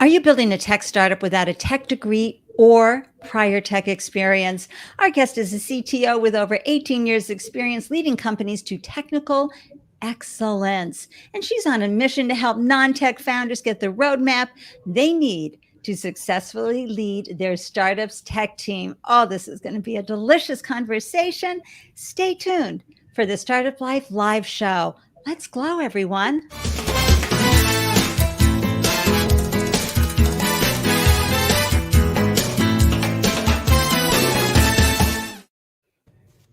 Are you building a tech startup without a tech degree or prior tech experience? Our guest is a CTO with over 18 years experience leading companies to technical excellence. And she's on a mission to help non-tech founders get the roadmap they need to successfully lead their startup's tech team. Oh, this is going to be a delicious conversation. Stay tuned for the Startup Life live show. Let's glow, everyone.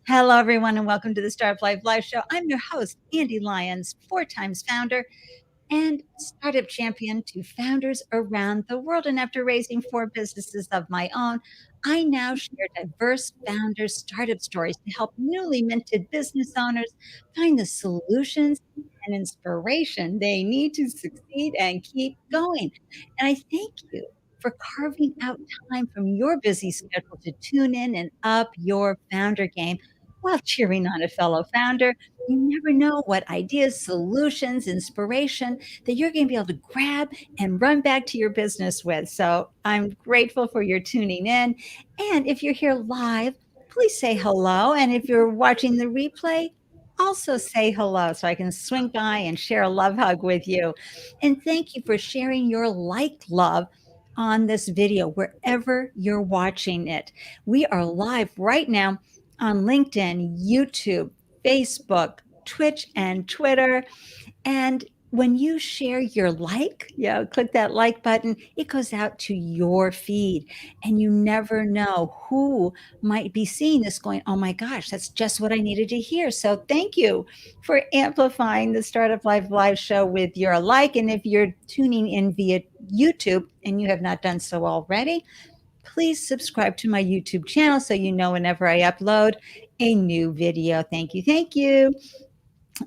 Hello, everyone, and welcome to the Startup Life Live Show. I'm your host, Ande, Lyons, 4 times founder and startup champion to founders around the world. And after raising 4 businesses of my own, I now share diverse founder startup stories to help newly minted business owners find the solutions and inspiration they need to succeed and keep going. And I thank you for carving out time from your busy schedule to tune in and up your founder game while cheering on a fellow founder. You never know what ideas, solutions, inspiration that you're going to be able to grab and run back to your business with. So I'm grateful for your tuning in. And if you're here live, please say hello. And if you're watching the replay, also say hello so I can swing by and share a love hug with you. And thank you for sharing your liked love on this video, wherever you're watching it. We are live right now on LinkedIn, YouTube, Facebook, Twitch, and Twitter. And when you share your click that like button, it goes out to your feed. And you never know who might be seeing this going, oh my gosh, that's just what I needed to hear. So thank you for amplifying the Startup Life live show with your like. And if you're tuning in via YouTube and you have not done so already, please subscribe to my YouTube channel so you know whenever I upload a new video. Thank you. Thank you.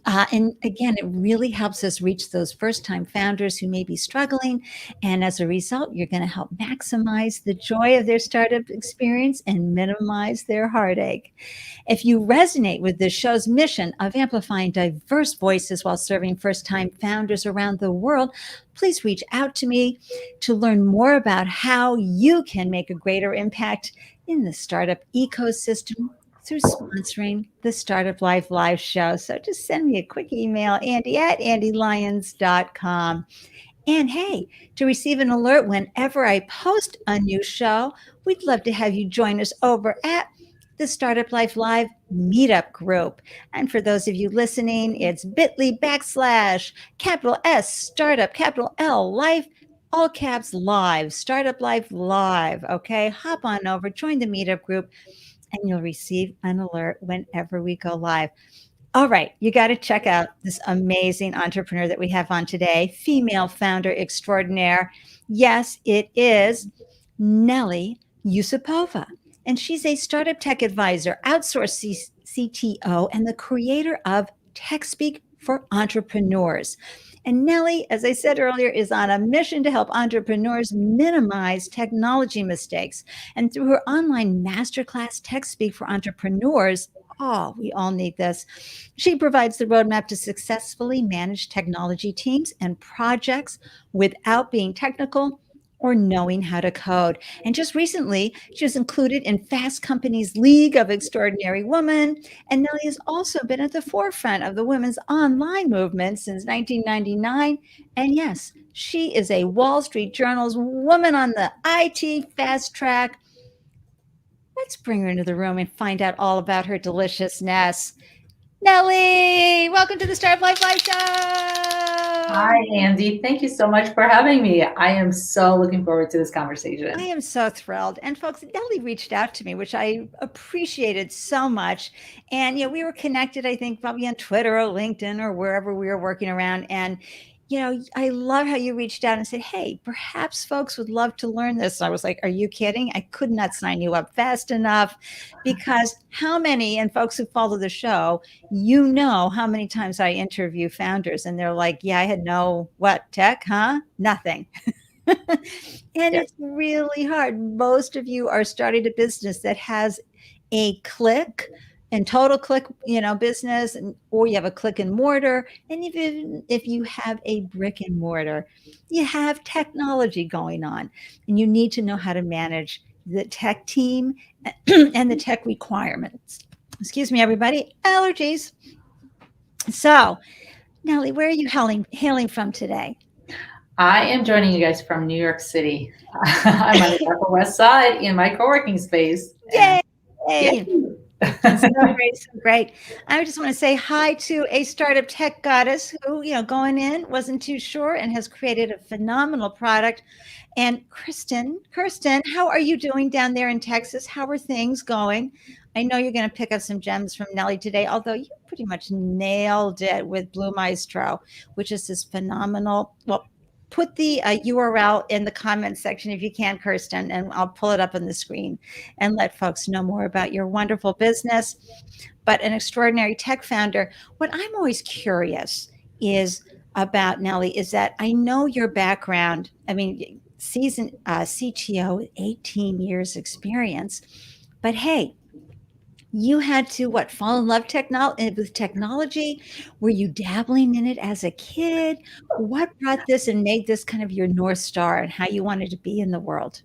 And again, it really helps us reach those first-time founders who may be struggling. And as a result, you're going to help maximize the joy of their startup experience and minimize their heartache. If you resonate with this show's mission of amplifying diverse voices while serving first-time founders around the world, please reach out to me to learn more about how you can make a greater impact in the startup ecosystem through sponsoring the Startup Life live show. So just send me a quick email, Ande@andelyons.com. And hey, to receive an alert whenever I post a new show, we'd love to have you join us over at the Startup Life Live meetup group. And for those of you listening, it's bit.ly/capital S startup, capital L life, all caps live, Startup Life live. Okay, hop on over, join the meetup group, and you'll receive an alert whenever we go live. All right, you got to check out this amazing entrepreneur that we have on today, female founder extraordinaire. Yes, it is Nelly Yusupova. And she's a startup tech advisor, outsourced CTO, and the creator of TechSpeak for entrepreneurs. And Nelly, as I said earlier, is on a mission to help entrepreneurs minimize technology mistakes. And through her online masterclass, TechSpeak for Entrepreneurs, oh, we all need this. She provides the roadmap to successfully manage technology teams and projects without being technical or knowing how to code. And just recently, she was included in Fast Company's League of Extraordinary Women. And Nelly has also been at the forefront of the women's online movement since 1999. And yes, she is a Wall Street Journal's Woman on the IT Fast Track. Let's bring her into the room and find out all about her deliciousness. Nelly, welcome to the Startup Life Live Show. Hi, Ande. Thank you so much for having me. I am so looking forward to this conversation. I am so thrilled. And folks, Nelly reached out to me, which I appreciated so much. And, we were connected, I think, probably on Twitter or LinkedIn or wherever we were working around. And, I love how you reached out and said, hey, perhaps folks would love to learn this. And I was like, are you kidding? I could not sign you up fast enough, because how many, and folks who follow the show, how many times I interview founders and they're like, yeah, I had tech, huh? Nothing. And It's really hard. Most of you are starting a business that has a click in total click, business, or you have a click and mortar. And even if you have a brick and mortar, you have technology going on, and you need to know how to manage the tech team and the tech requirements. Excuse me, everybody, allergies. So, Nelly, where are you hailing from today? I am joining you guys from New York City. I'm on the Upper West Side in my co-working space. And Yay! yay. So great, so great. I just want to say hi to a startup tech goddess who, going in wasn't too sure and has created a phenomenal product. And Kirsten, how are you doing down there in Texas? How are things going? I know you're going to pick up some gems from Nelly today, although you pretty much nailed it with Blue Maestro, which is this phenomenal. Well, put the URL in the comments section if you can, Kirsten, and I'll pull it up on the screen and let folks know more about your wonderful business. But an extraordinary tech founder. What I'm always curious is about, Nelly, is that I know your background. I mean, seasoned CTO, 18 years experience, but hey, you had to fall in love with technology? Were you dabbling in it as a kid? What brought this and made this kind of your North Star and how you wanted to be in the world?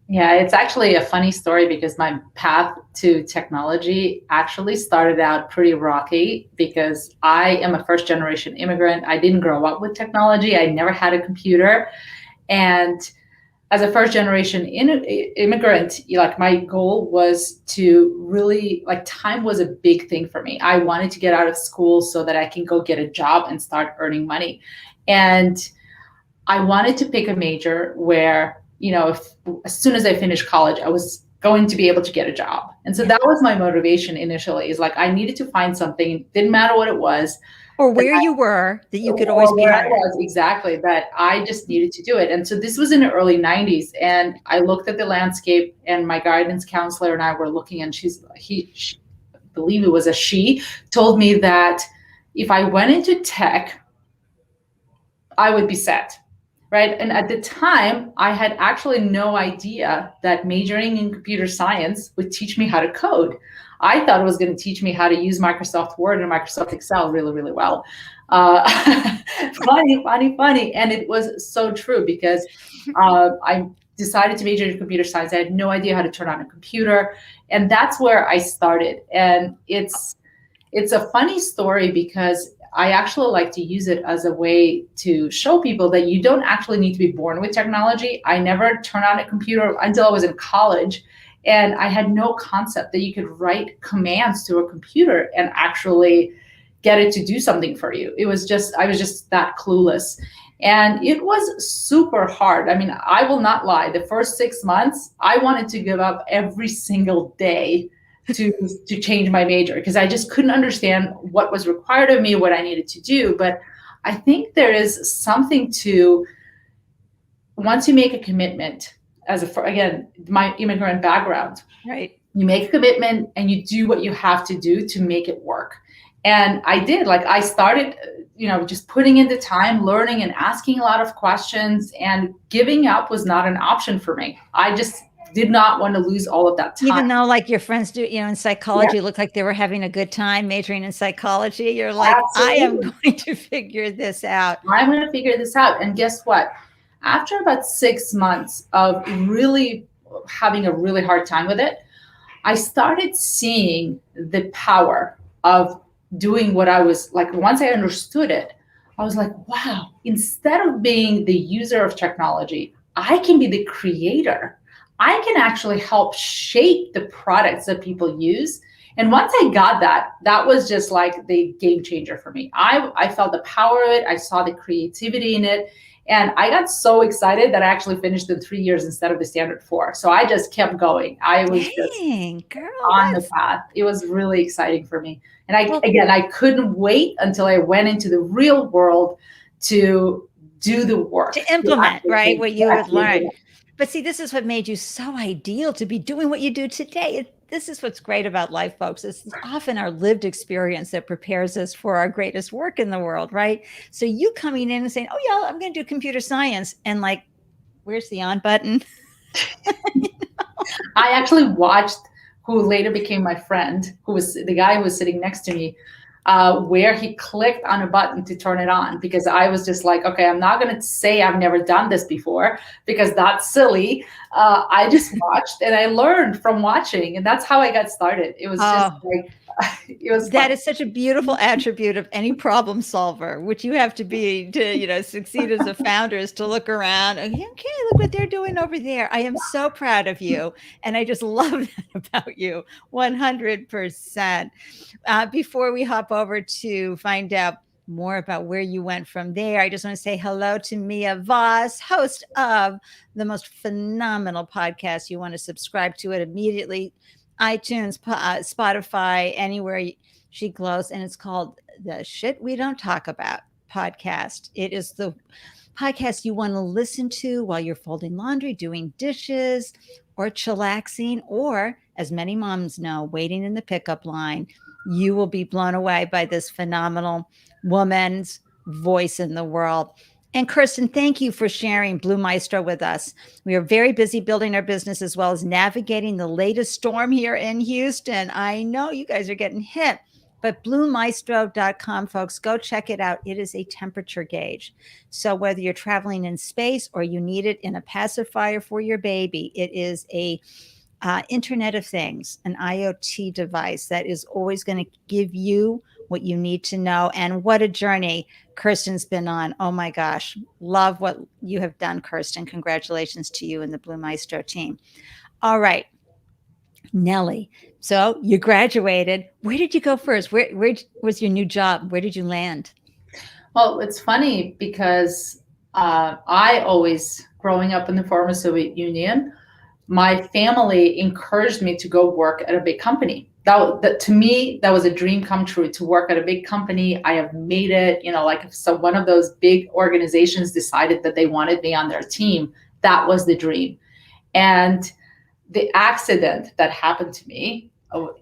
Yeah, it's actually a funny story because my path to technology actually started out pretty rocky because I am a first generation immigrant. I didn't grow up with technology. I never had a computer. And as a first generation immigrant, like my goal was to really, like, time was a big thing for me. I wanted to get out of school so that I can go get a job and start earning money. And I wanted to pick a major where, as soon as I finished college, I was going to be able to get a job. And so that was my motivation initially, is like, I needed to find something, didn't matter what it was, or where you were, that you could always be where hired. I was, exactly, that I just needed to do it. And so this was in the early 90s, and I looked at the landscape, and my guidance counselor and I were looking, and she, I believe it was a she, told me that if I went into tech, I would be set. Right. And at the time, I had actually no idea that majoring in computer science would teach me how to code. I thought it was going to teach me how to use Microsoft Word and Microsoft Excel really, really well. Funny. And it was so true because I decided to major in computer science. I had no idea how to turn on a computer. And that's where I started. And it's a funny story because I actually like to use it as a way to show people that you don't actually need to be born with technology. I never turned on a computer until I was in college, and I had no concept that you could write commands to a computer and actually get it to do something for you. I was just that clueless. And it was super hard. I mean, I will not lie. The first 6 months, I wanted to give up every single day to change my major because I just couldn't understand what was required of me, what I needed to do. But I think there is something to, once you make a commitment, again, my immigrant background, right? You make a commitment and you do what you have to do to make it work. And I did. Like, I started, just putting in the time, learning and asking a lot of questions, and giving up was not an option for me. I just did not want to lose all of that time. Even though, like, your friends do, in psychology, look like they were having a good time majoring in psychology. You're like, absolutely. I am going to figure this out. I'm going to figure this out. And guess what? After about 6 months of really having a really hard time with it, I started seeing the power of doing what I was like. Once I understood it, I was like, wow, instead of being the user of technology, I can be the creator. I can actually help shape the products that people use. And once I got that, that was just like the game changer for me. I felt the power of it. I saw the creativity in it. And I got so excited that I actually finished in 3 years instead of the standard 4. So I just kept going. I was just on the path. It was really exciting for me. And I couldn't wait until I went into the real world to do the work. To implement, right, what you had learned. But see, this is what made you so ideal to be doing what you do today. This is what's great about life, folks. It's often our lived experience that prepares us for our greatest work in the world, right? So you coming in and saying, oh, yeah, I'm going to do computer science. And like, where's the on button? I actually watched who later became my friend, who was the guy who was sitting next to me, where he clicked on a button to turn it on, because I was just like, okay, I'm not going to say I've never done this before because that's silly. I just watched and I learned from watching, and that's how I got started. It was just Oh, like, it was fun. that is such a beautiful attribute of any problem solver, which you have to be to, succeed as a founder, is to look around. Okay, look what they're doing over there. I am so proud of you. And I just love that about you, 100%. Before we hop over to find out more about where you went from there, I just want to say hello to Mia Voss, host of the most phenomenal podcast. You want to subscribe to it immediately. iTunes, Spotify, anywhere she glows, and it's called the Shit We Don't Talk About podcast. It is the podcast you want to listen to while you're folding laundry, doing dishes, or chillaxing, or, as many moms know, waiting in the pickup line. You will be blown away by this phenomenal woman's voice in the world. And Kirsten, thank you for sharing Blue Maestro with us. We are very busy building our business as well as navigating the latest storm here in Houston. I know you guys are getting hit, but bluemaestro.com, folks, go check it out. It is a temperature gauge. So whether you're traveling in space or you need it in a pacifier for your baby, it is a Internet of Things, an IoT device that is always going to give you what you need to know. And what a journey Kirsten's been on. Oh my gosh. Love what you have done, Kirsten. Congratulations to you and the Blue Maestro team. All right, Nelly. So you graduated. Where did you go first? Where was your new job? Where did you land? Well, it's funny because I always, growing up in the former Soviet Union, my family encouraged me to go work at a big company. That to me, that was a dream come true, to work at a big company. I have made it, like, so one of those big organizations decided that they wanted me on their team. That was the dream. And the accident that happened to me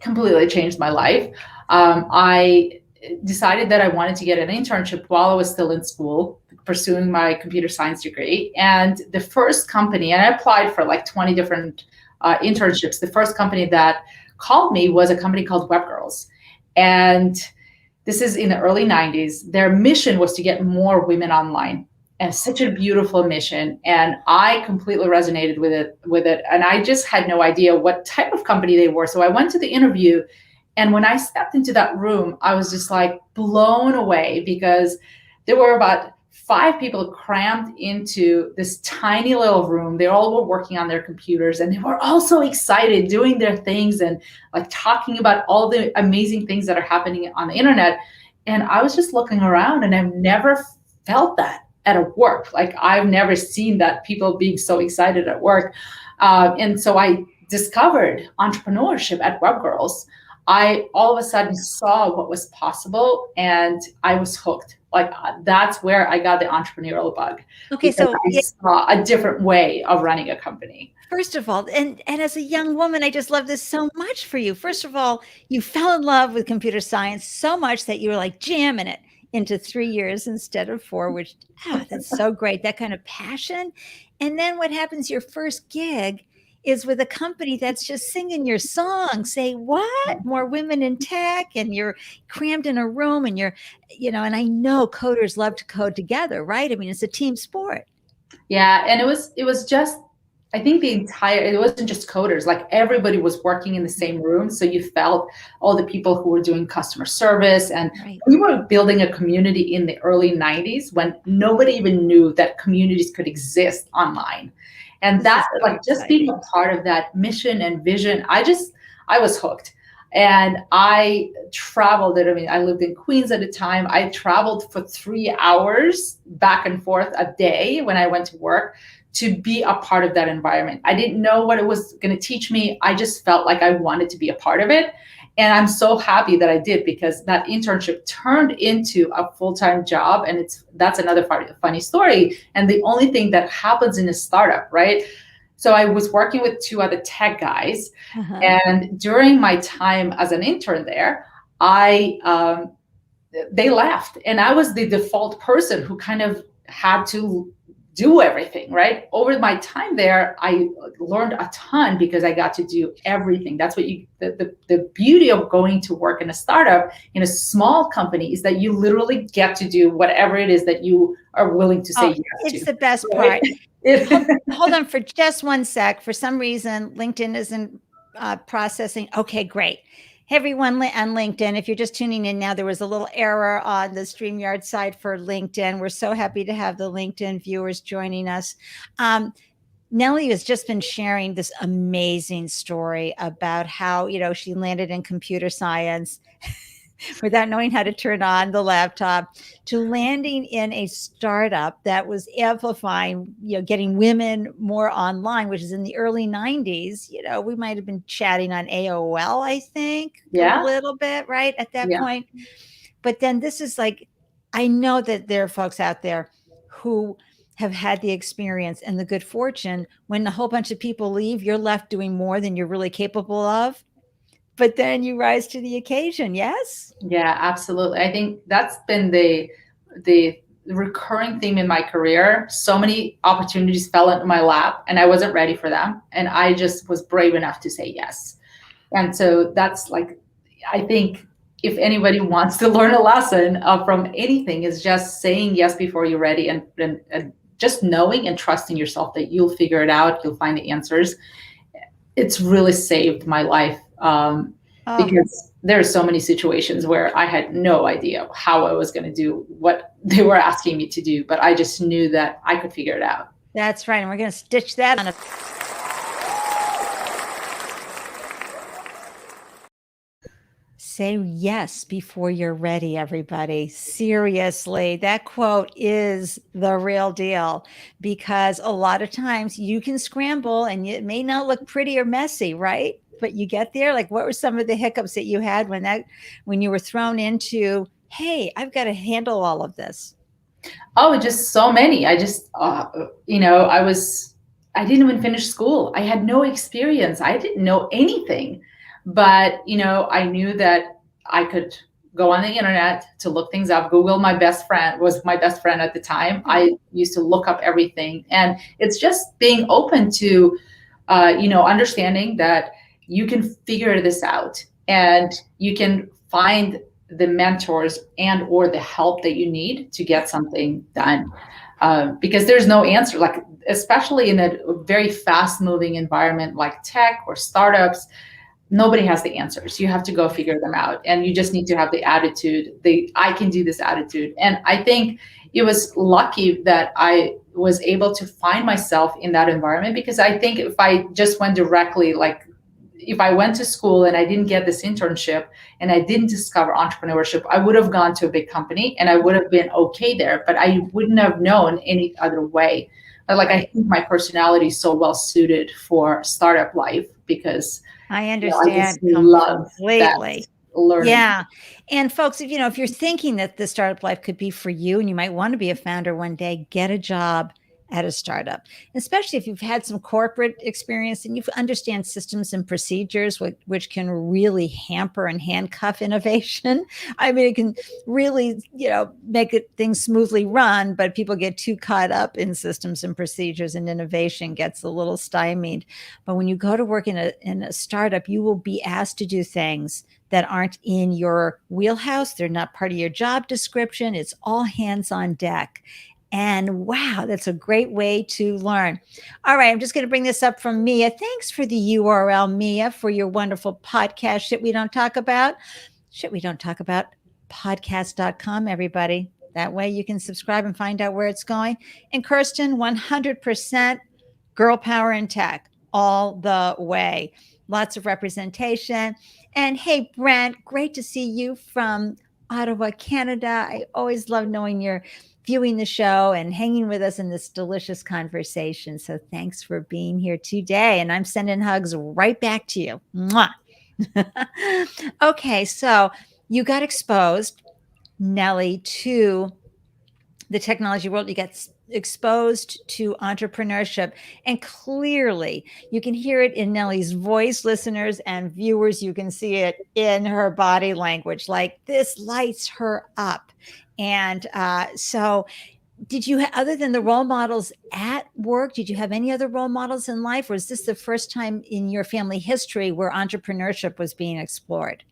completely changed my life. I decided that I wanted to get an internship while I was still in school, pursuing my computer science degree. And the first company, and I applied for like 20 different internships. The first company that called me was a company called Web Girls. And this is in the early 90s. Their mission was to get more women online. And such a beautiful mission. And I completely resonated with it. And I just had no idea what type of company they were. So I went to the interview. And when I stepped into that room, I was just like blown away, because there were about 5 people crammed into this tiny little room. They all were working on their computers, and they were all so excited doing their things and like talking about all the amazing things that are happening on the internet. And I was just looking around, and I've never felt that at a work. Like, I've never seen that, people being so excited at work. And so I discovered entrepreneurship at Web Girls. I all of a sudden saw what was possible, and I was hooked. Like, that's where I got the entrepreneurial bug. Okay, so I saw a different way of running a company. First of all, and as a young woman, I just love this so much for you. First of all, you fell in love with computer science so much that you were like jamming it into 3 years instead of 4, which, that's so great. That kind of passion. And then what happens, your first gig is with a company that's just singing your song. Say, what? More women in tech, and you're crammed in a room, and you're, and I know coders love to code together, right? I mean, it's a team sport. Yeah. And it was just, I think it wasn't just coders, like everybody was working in the same room. So you felt all the people who were doing customer service, and Right. we were building a community in the early 90s when nobody even knew that communities could exist online. And that, like, just being a part of that mission and vision, I was hooked. And I traveled it. I mean, I lived in Queens at the time. I traveled for 3 hours back and forth a day when I went to work to be a part of that environment. I didn't know what it was going to teach me. I just felt like I wanted to be a part of it. And I'm so happy that I did, because that internship turned into a full-time job. And that's another funny story. And the only thing that happens in a startup, right? So I was working with 2 other tech guys. And during my time as an intern there, they left. And I was the default person who kind of had to do everything, right? Over my time there, I learned a ton because I got to do everything. That's what the beauty of going to work in a startup, in a small company, is that you literally get to do whatever it is that you are willing to say Oh, yes it's to. the best Right? part. Hold on for just one sec. For some reason, LinkedIn isn't processing. Okay, great. Hey, everyone on LinkedIn, if you're just tuning in now, there was a little error on the StreamYard side for LinkedIn. We're so happy to have the LinkedIn viewers joining us. Nelly has just been sharing this amazing story about how, she landed in computer science without knowing how to turn on the laptop, to landing in a startup that was amplifying, getting women more online, which is in the early 90s. We might have been chatting on AOL, I think, a Yeah. little bit, right, at that Yeah. point. But then this is like, I know that there are folks out there who have had the experience and the good fortune when a whole bunch of people leave, you're left doing more than you're really capable of. But then you rise to the occasion. Yes. Yeah, absolutely. I think that's been the recurring theme in my career. So many opportunities fell into my lap and I wasn't ready for them. And I just was brave enough to say yes. And so that's like, I think if anybody wants to learn a lesson from anything, is just saying yes before you're ready, and just knowing and trusting yourself that you'll figure it out, you'll find the answers. It's really saved my life, Oh, because there are so many situations where I had no idea how I was going to do what they were asking me to do, but I just knew that I could figure it out. that's right. And we're going to stitch that on a say yes before you're ready, everybody. Seriously, that quote is the real deal, because a lot of times you can scramble and it may not look pretty or messy, right? But you get there. Like, what were some of the hiccups that you had when you were thrown into, hey, I've got to handle all of this? Oh, just so many. I just, I didn't even finish school. I had no experience. I didn't know anything. But, I knew that I could go on the internet to look things up. Google was my best friend at the time. I used to look up everything. And it's just being open to, understanding that you can figure this out and you can find the mentors and or the help that you need to get something done, because there's no answer, like especially in a very fast moving environment like tech or startups. Nobody has the answers. You have to go figure them out, and you just need to have the attitude, the I can do this attitude. And I think it was lucky that I was able to find myself in that environment, because I think if I just went directly, like if I went to school and I didn't get this internship and I didn't discover entrepreneurship, I would have gone to a big company and I would have been okay there, but I wouldn't have known any other way. But like, I Right. think my personality is so well suited for startup life because, I I just understand love that completely. learning. Yeah. And folks, if you're thinking that the startup life could be for you and you might want to be a founder one day, get a job at a startup, especially if you've had some corporate experience and you understand systems and procedures, which can really hamper and handcuff innovation. I mean, it can really, make things smoothly run, but people get too caught up in systems and procedures and innovation gets a little stymied. But when you go to work in a startup, you will be asked to do things that aren't in your wheelhouse. They're not part of your job description. It's all hands on deck. And wow, that's a great way to learn. All right, I'm just going to bring this up from Mia. Thanks for the URL, Mia, for your wonderful podcast, Shit We Don't Talk About. Shit We Don't Talk About podcast.com, everybody. That way you can subscribe and find out where it's going. And Kirsten, 100% girl power in tech all the way. Lots of representation. And hey, Brent, great to see you from Ottawa, Canada. I always love knowing you're viewing the show and hanging with us in this delicious conversation. So thanks for being here today. And I'm sending hugs right back to you. Mwah. Okay, so you got exposed, Nelly, to the technology world. You got exposed to entrepreneurship, and clearly you can hear it in Nelly's voice. Listeners and viewers, you can see it in her body language. Like, this lights her up. And so did you, other than the role models at work, did you have any other role models in life? Or is this the first time in your family history where entrepreneurship was being explored?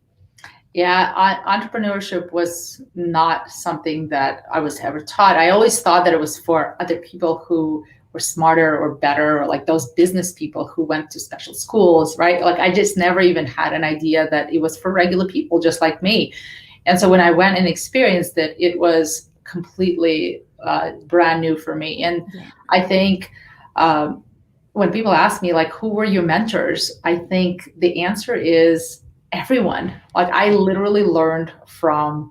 Yeah, entrepreneurship was not something that I was ever taught. I always thought that it was for other people who were smarter or better, or like those business people who went to special schools, right? Like I just never even had an idea that it was for regular people just like me. And so when I went and experienced it, it was completely brand new for me. And Yeah. I think um, when people ask me, like, who were your mentors? I think the answer is everyone. Like, I literally learned from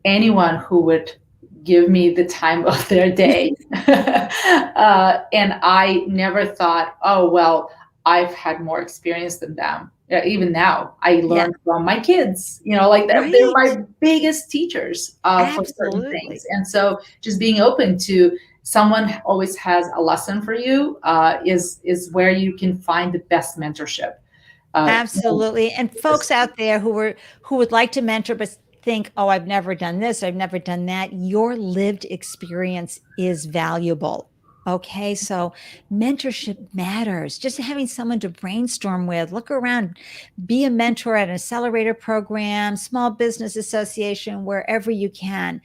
anyone who would give me the time of their day. And I never thought, oh, well, I've had more experience than them. Yeah, even now, I Yeah. learn from my kids, like they're Right. my biggest teachers for certain things. Absolutely. And so just being open to someone always has a lesson for you is where you can find the best mentorship. Uh, Absolutely. And folks out there who would like to mentor but think, "Oh, I've never done this, I've never done that." Your lived experience is valuable. Okay? So mentorship matters. Just having someone to brainstorm with, look around, be a mentor at an accelerator program, small business association, wherever you can.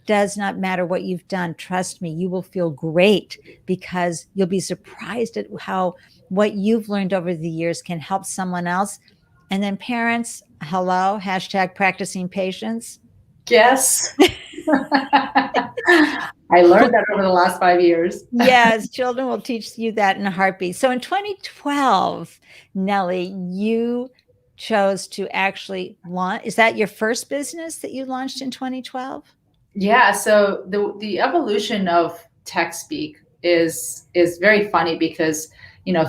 Does not matter what you've done. Trust me, you will feel great because you'll be surprised at how what you've learned over the years can help someone else. And then parents, hello, hashtag practicing patience. Yes. I learned that over the last 5 years. Yes, children will teach you that in a heartbeat. So in 2012, Nelly, you chose to actually launch. Is that your first business that you launched in 2012? Yeah, so the evolution of TechSpeak is very funny because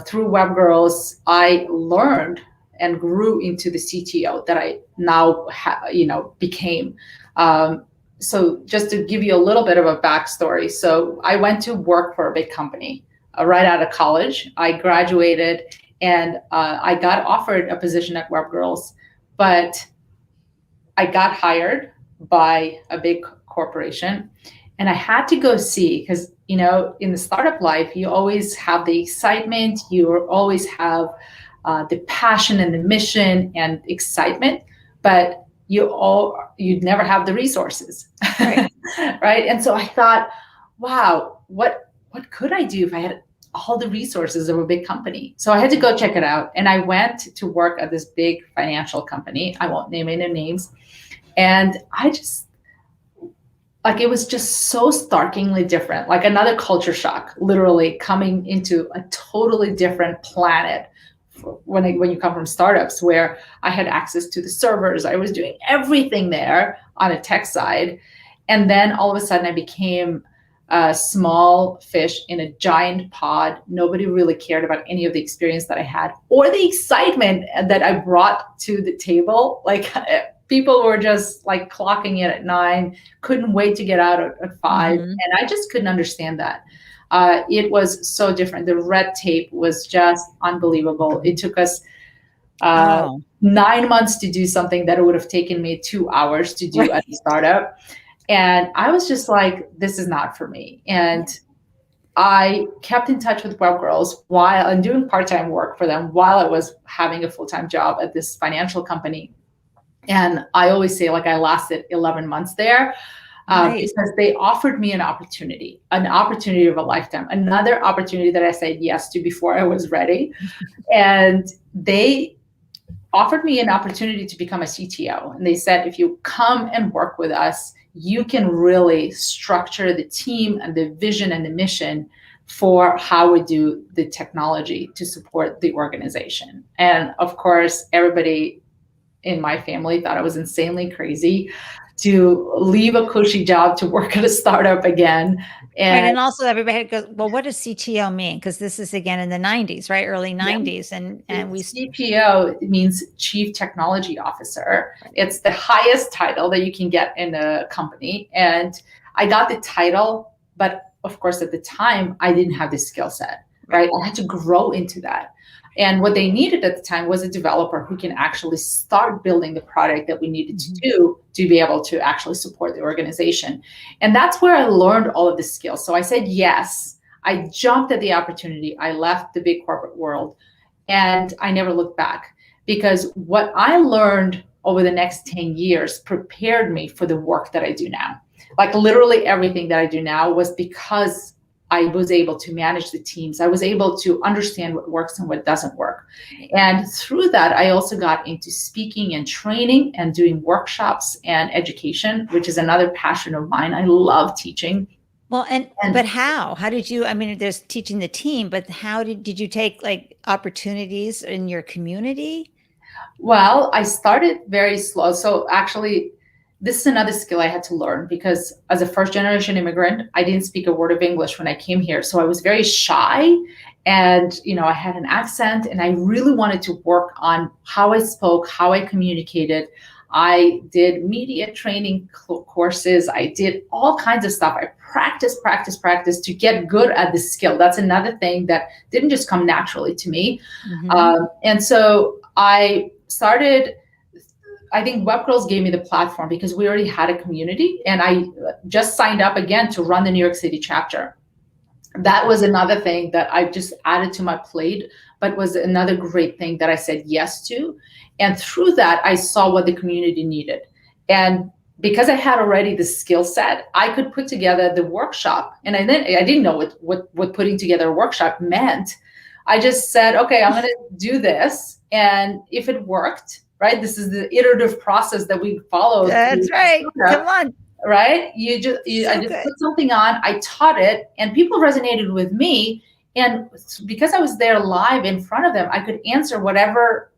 through Web Girls I learned and grew into the CTO that I now became. So just to give you a little bit of a backstory, so I went to work for a big company right out of college. I graduated and I got offered a position at Web Girls, but I got hired by a big corporation and I had to go see because in the startup life you always have the excitement, you always have the passion and the mission and excitement, but you'd never have the resources. Right. Right. And so I thought, wow, what could I do if I had all the resources of a big company? So I had to go check it out. And I went to work at this big financial company. I won't name any names. And I just, like, it was just so starkingly different, like another culture shock, literally coming into a totally different planet when you come from startups where I had access to the servers. I was doing everything there on a tech side. And then all of a sudden I became a small fish in a giant pod. Nobody really cared about any of the experience that I had or the excitement that I brought to the table. Like people were just like clocking in at 9, couldn't wait to get out at 5. Mhm. And I just couldn't understand that. It was so different. The red tape was just unbelievable. It took us Oh, 9 months to do something that it would have taken me 2 hours to do right. at a startup. And I was just like, this is not for me. And I kept in touch with Web Girls while I'm doing part-time work for them while I was having a full-time job at this financial company. And I always say, like, I lasted 11 months there Right. because they offered me an opportunity of a lifetime, another opportunity that I said yes to before I was ready. And they offered me an opportunity to become a CTO. And they said, if you come and work with us, you can really structure the team and the vision and the mission for how we do the technology to support the organization. And of course, everybody in my family thought I was insanely crazy to leave a cushy job to work at a startup again. Right, And and also everybody goes, "Well, what does CTO mean?" Because this is again in the '90s, right? Early '90s, and we CPO means Chief Technology Officer. It's the highest title that you can get in a company. And I got the title, but of course, at the time, I didn't have the skill set, right? I had to grow into that. And what they needed at the time was a developer who can actually start building the product that we needed to do to be able to actually support the organization. And that's where I learned all of the skills. So I said yes. I jumped at the opportunity. I left the big corporate world and I never looked back, because what I learned over the next 10 years prepared me for the work that I do now. Like literally everything that I do now was because I was able to manage the teams. I was able to understand what works and what doesn't work. And through that, I also got into speaking and training and doing workshops and education, which is another passion of mine. I love teaching. Well, but how did you, I mean, there's teaching the team, but how did you take like opportunities in your community? Well, I started very slow. So actually, this is another skill I had to learn, because as a first generation immigrant, I didn't speak a word of English when I came here. So I was very shy, and I had an accent, and I really wanted to work on how I spoke, how I communicated. I did media training courses. I did all kinds of stuff. I practiced to get good at the skill. That's another thing that didn't just come naturally to me. And so I started, I think Web Girls gave me the platform because we already had a community, and I just signed up again to run the New York City chapter. That was another thing that I just added to my plate, but was another great thing that I said yes to. And through that, I saw what the community needed. And because I had already the skill set, I could put together the workshop. And I didn't know what putting together a workshop meant. I just said, okay, I'm going to do this. And if it worked, right? This is the iterative process that we follow. That's right. Come on. Right? I just put something on, I taught it, and people resonated with me. And because I was there live in front of them, I could answer whatever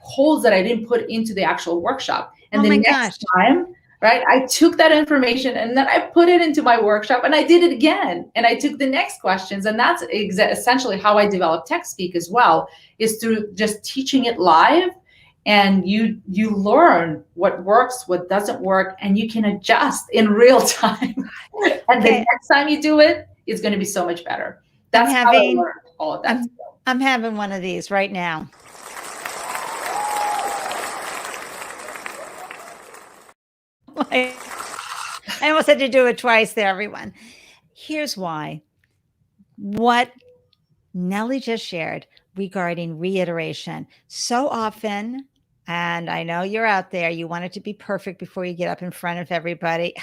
holes that I didn't put into the actual workshop. And the next time, right, I took that information and then I put it into my workshop, and I did it again. And I took the next questions. And that's essentially how I developed TechSpeak as well, is through just teaching it live. And you learn what works, what doesn't work, and you can adjust in real time. And the next time you do it, it's going to be so much better. That's how I learned all of that. I'm having one of these right now. I almost had to do it twice there, everyone. Here's why. What Nelly just shared regarding reiteration. So often, and I know you're out there, you want it to be perfect before you get up in front of everybody.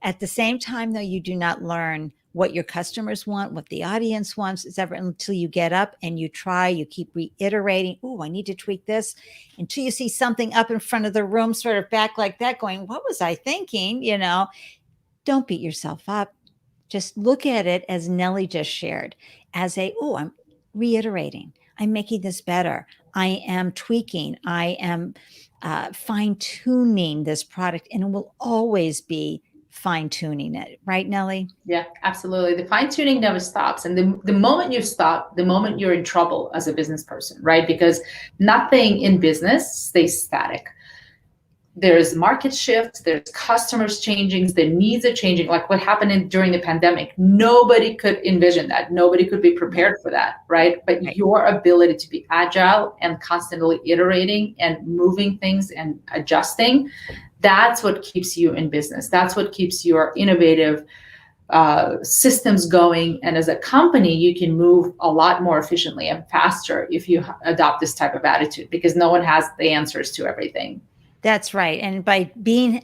At the same time, though, you do not learn what your customers want, what the audience wants, until you get up and you try, you keep reiterating, oh, I need to tweak this, until you see something up in front of the room, sort of back like that, going, what was I thinking? Don't beat yourself up. Just look at it, as Nelly just shared, as I'm reiterating. I'm making this better. I am tweaking. I am fine-tuning this product, and it will always be fine-tuning it. Right, Nelly? Yeah, absolutely. The fine-tuning never stops. And the moment you stop, the moment you're in trouble as a business person, right? Because nothing in business stays static. There's market shifts, there's customers changing, the needs are changing, like what happened during the pandemic. Nobody could envision that. Nobody could be prepared for that, right? But your ability to be agile and constantly iterating and moving things and adjusting, that's what keeps you in business. That's what keeps your innovative systems going. And as a company, you can move a lot more efficiently and faster if you adopt this type of attitude, because no one has the answers to everything. That's right. And by being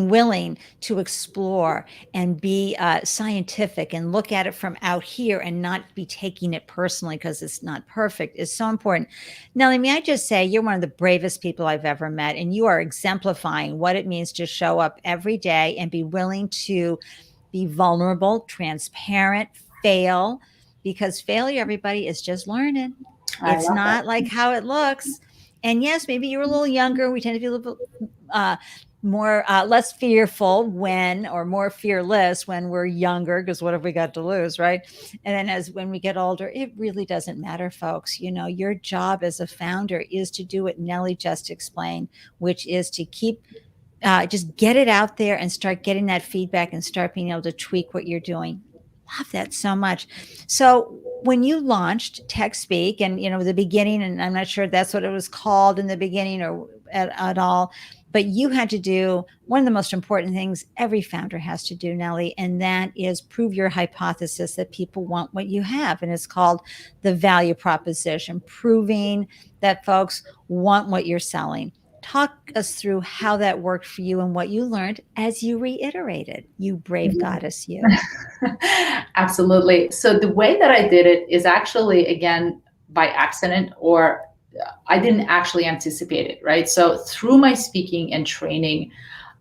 willing to explore and be scientific and look at it from out here and not be taking it personally because it's not perfect is so important. Nelly, may I just say, you're one of the bravest people I've ever met, and you are exemplifying what it means to show up every day and be willing to be vulnerable, transparent, fail, because failure, everybody, is just learning. It's not like how it looks. And yes, maybe you were a little younger. We tend to be a little bit more, less fearful or more fearless when we're younger, because what have we got to lose, right? And then when we get older, it really doesn't matter, folks. Your job as a founder is to do what Nelly just explained, which is to keep, just get it out there and start getting that feedback and start being able to tweak what you're doing. Love that so much. So when you launched TechSpeak and, the beginning, and I'm not sure that's what it was called in the beginning or at all, but you had to do one of the most important things every founder has to do, Nelly, and that is prove your hypothesis that people want what you have. And it's called the value proposition, proving that folks want what you're selling. Talk us through how that worked for you and what you learned as you reiterated. You brave goddess, you. Absolutely. So the way that I did it is actually, again, by accident, or I didn't actually anticipate it, right? So through my speaking and training,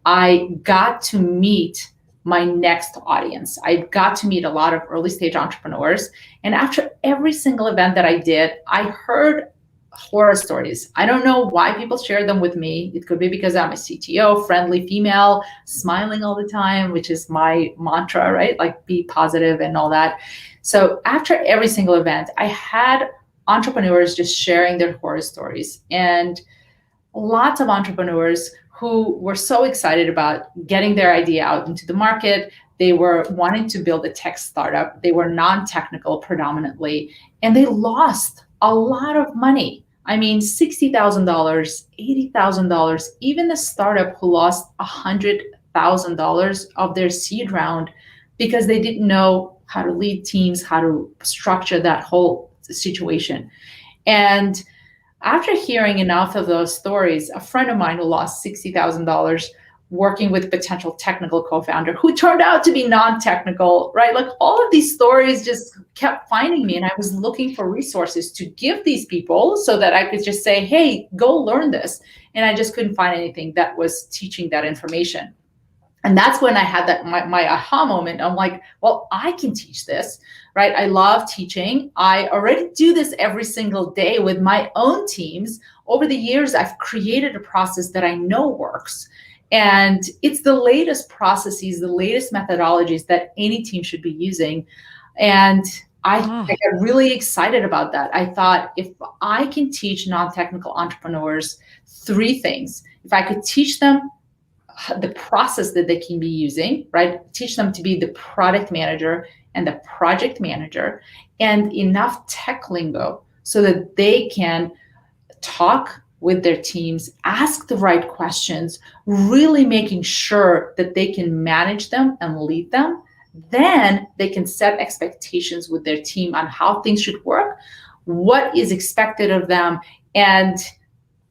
I got to meet my next audience. I got to meet a lot of early stage entrepreneurs. And after every single event that I did, I heard horror stories. I don't know why people share them with me. It could be because I'm a CTO, friendly female, smiling all the time, which is my mantra, right? Like be positive and all that. So after every single event, I had entrepreneurs just sharing their horror stories, and lots of entrepreneurs who were so excited about getting their idea out into the market. They were wanting to build a tech startup. They were non-technical predominantly, and they lost a lot of money. I mean, $60,000, $80,000, even the startup who lost $100,000 of their seed round because they didn't know how to lead teams, how to structure that whole situation. And after hearing enough of those stories, a friend of mine who lost $60,000 working with a potential technical co-founder who turned out to be non-technical, right? Like all of these stories just kept finding me, and I was looking for resources to give these people so that I could just say, hey, go learn this. And I just couldn't find anything that was teaching that information. And that's when I had that my aha moment. I'm like, well, I can teach this, right? I love teaching. I already do this every single day with my own teams. Over the years, I've created a process that I know works. And it's the latest processes, the latest methodologies that any team should be using. And I got really excited about that. I thought, if I can teach non-technical entrepreneurs three things, if I could teach them the process that they can be using, right? Teach them to be the product manager and the project manager, and enough tech lingo so that they can talk with their teams, ask the right questions, really making sure that they can manage them and lead them. Then they can set expectations with their team on how things should work, what is expected of them, and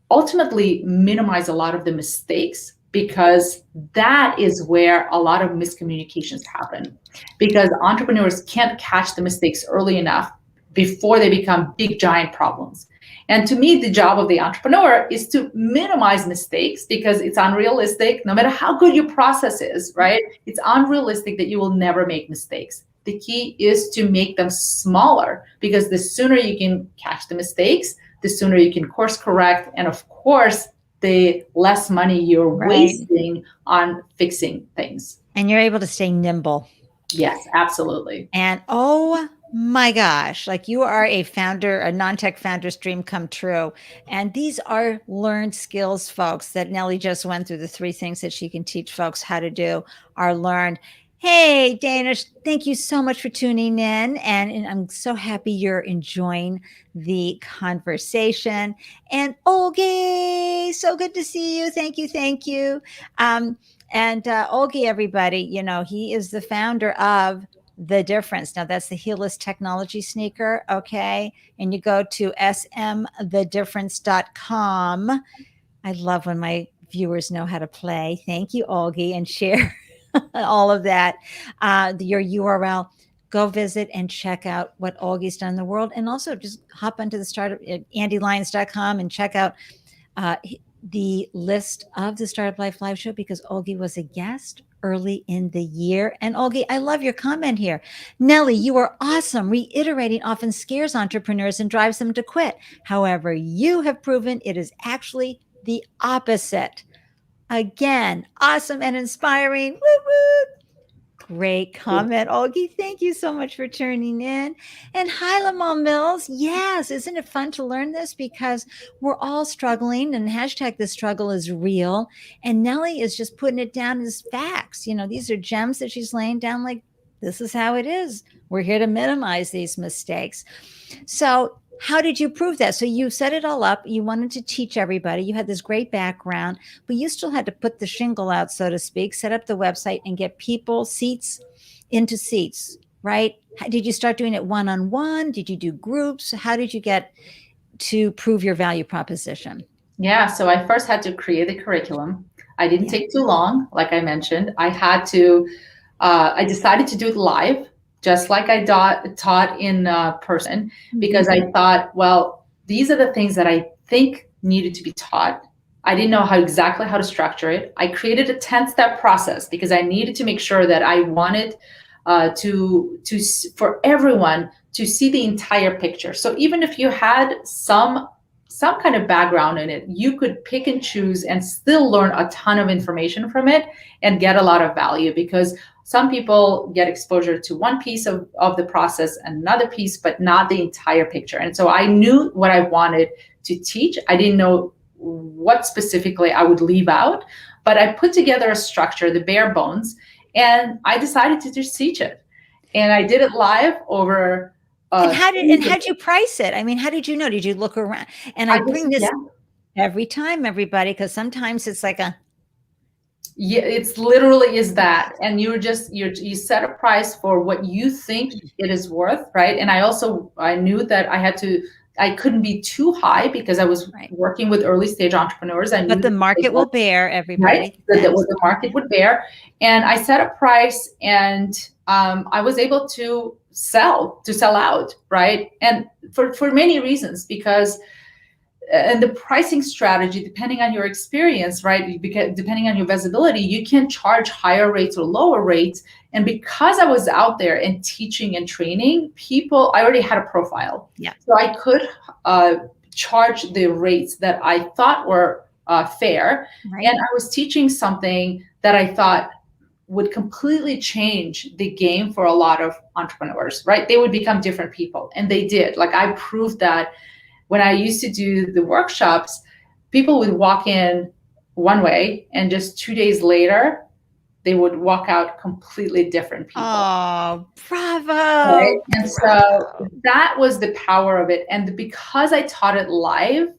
ultimately minimize a lot of the mistakes, because that is where a lot of miscommunications happen, because entrepreneurs can't catch the mistakes early enough before they become big giant problems. And to me, the job of the entrepreneur is to minimize mistakes, because it's unrealistic, no matter how good your process is, right? It's unrealistic that you will never make mistakes. The key is to make them smaller, because the sooner you can catch the mistakes, the sooner you can course correct. And of course, the less money you're wasting on fixing things. And you're able to stay nimble. Yes, absolutely. And oh my gosh, like you are a founder, a non-tech founder's dream come true. And these are learned skills, folks, that Nelly just went through. The three things that she can teach folks how to do are learned. Hey, Danish, thank you so much for tuning in. And I'm so happy you're enjoying the conversation. And Olgi, so good to see you. Thank you. Thank you. And Olgi, everybody, he is the founder of The Difference. Now, that's the heelless technology sneaker. Okay. And you go to smthedifference.com. I love when my viewers know how to play. Thank you, Olgi, and share all of that. Your URL. Go visit and check out what Olgi's done in the world. And also just hop onto the startup at andelyons.com and check out the list of the Startup Life Live show, because Olgi was a guest early in the year. And Olgi, I love your comment here. Nelly, you are awesome. Reiterating often scares entrepreneurs and drives them to quit. However, you have proven it is actually the opposite. Again, awesome and inspiring. Woo woo. Great comment, Olgi. Thank you so much for tuning in. And hi, Lamont Mills. Yes, isn't it fun to learn this? Because we're all struggling, and hashtag the struggle is real. And Nelly is just putting it down as facts. These are gems that she's laying down like This is how it is. We're here to minimize these mistakes. So, how did you prove that? So, you set it all up. You wanted to teach everybody. You had this great background, but you still had to put the shingle out, so to speak, set up the website and get people seats into seats, right? Did you start doing it one on one? Did you do groups? How did you get to prove your value proposition? Yeah, so I first had to create the curriculum. I didn't Yeah. take too long, like I mentioned. I decided to do it live, just like I taught in person, because I thought, well, these are the things that I think needed to be taught. I didn't know exactly how to structure it. I created a 10-step process because I needed to make sure that I wanted for everyone to see the entire picture. So even if you had some kind of background in it, you could pick and choose and still learn a ton of information from it and get a lot of value, because some people get exposure to one piece of the process and another piece, but not the entire picture. And so I knew what I wanted to teach. I didn't know what specifically I would leave out, but I put together a structure, the bare bones, and I decided to just teach it. And I did it live over And how'd you price it? I mean, how did you know? Did you look around? And I bring this every time, everybody, because sometimes it's like yeah, it's literally is that. And you set a price for what you think it is worth, right? And I knew that I couldn't be too high because I was working with early stage entrepreneurs. I knew but the market will bear, everybody. Right? What the market would bear. And I set a price, and I was able to sell out, right? And for many reasons, because and the pricing strategy, depending on your experience, right? Because depending on your visibility, you can charge higher rates or lower rates. And because I was out there and teaching and training people, I already had a profile. Yeah. So I could charge the rates that I thought were fair. Right. And I was teaching something that I thought would completely change the game for a lot of entrepreneurs, right? They would become different people. And they did. Like, I proved that. When I used to do the workshops, people would walk in one way, and just 2 days later, they would walk out completely different people. Oh, bravo. Right? And so that was the power of it. And because I taught it live,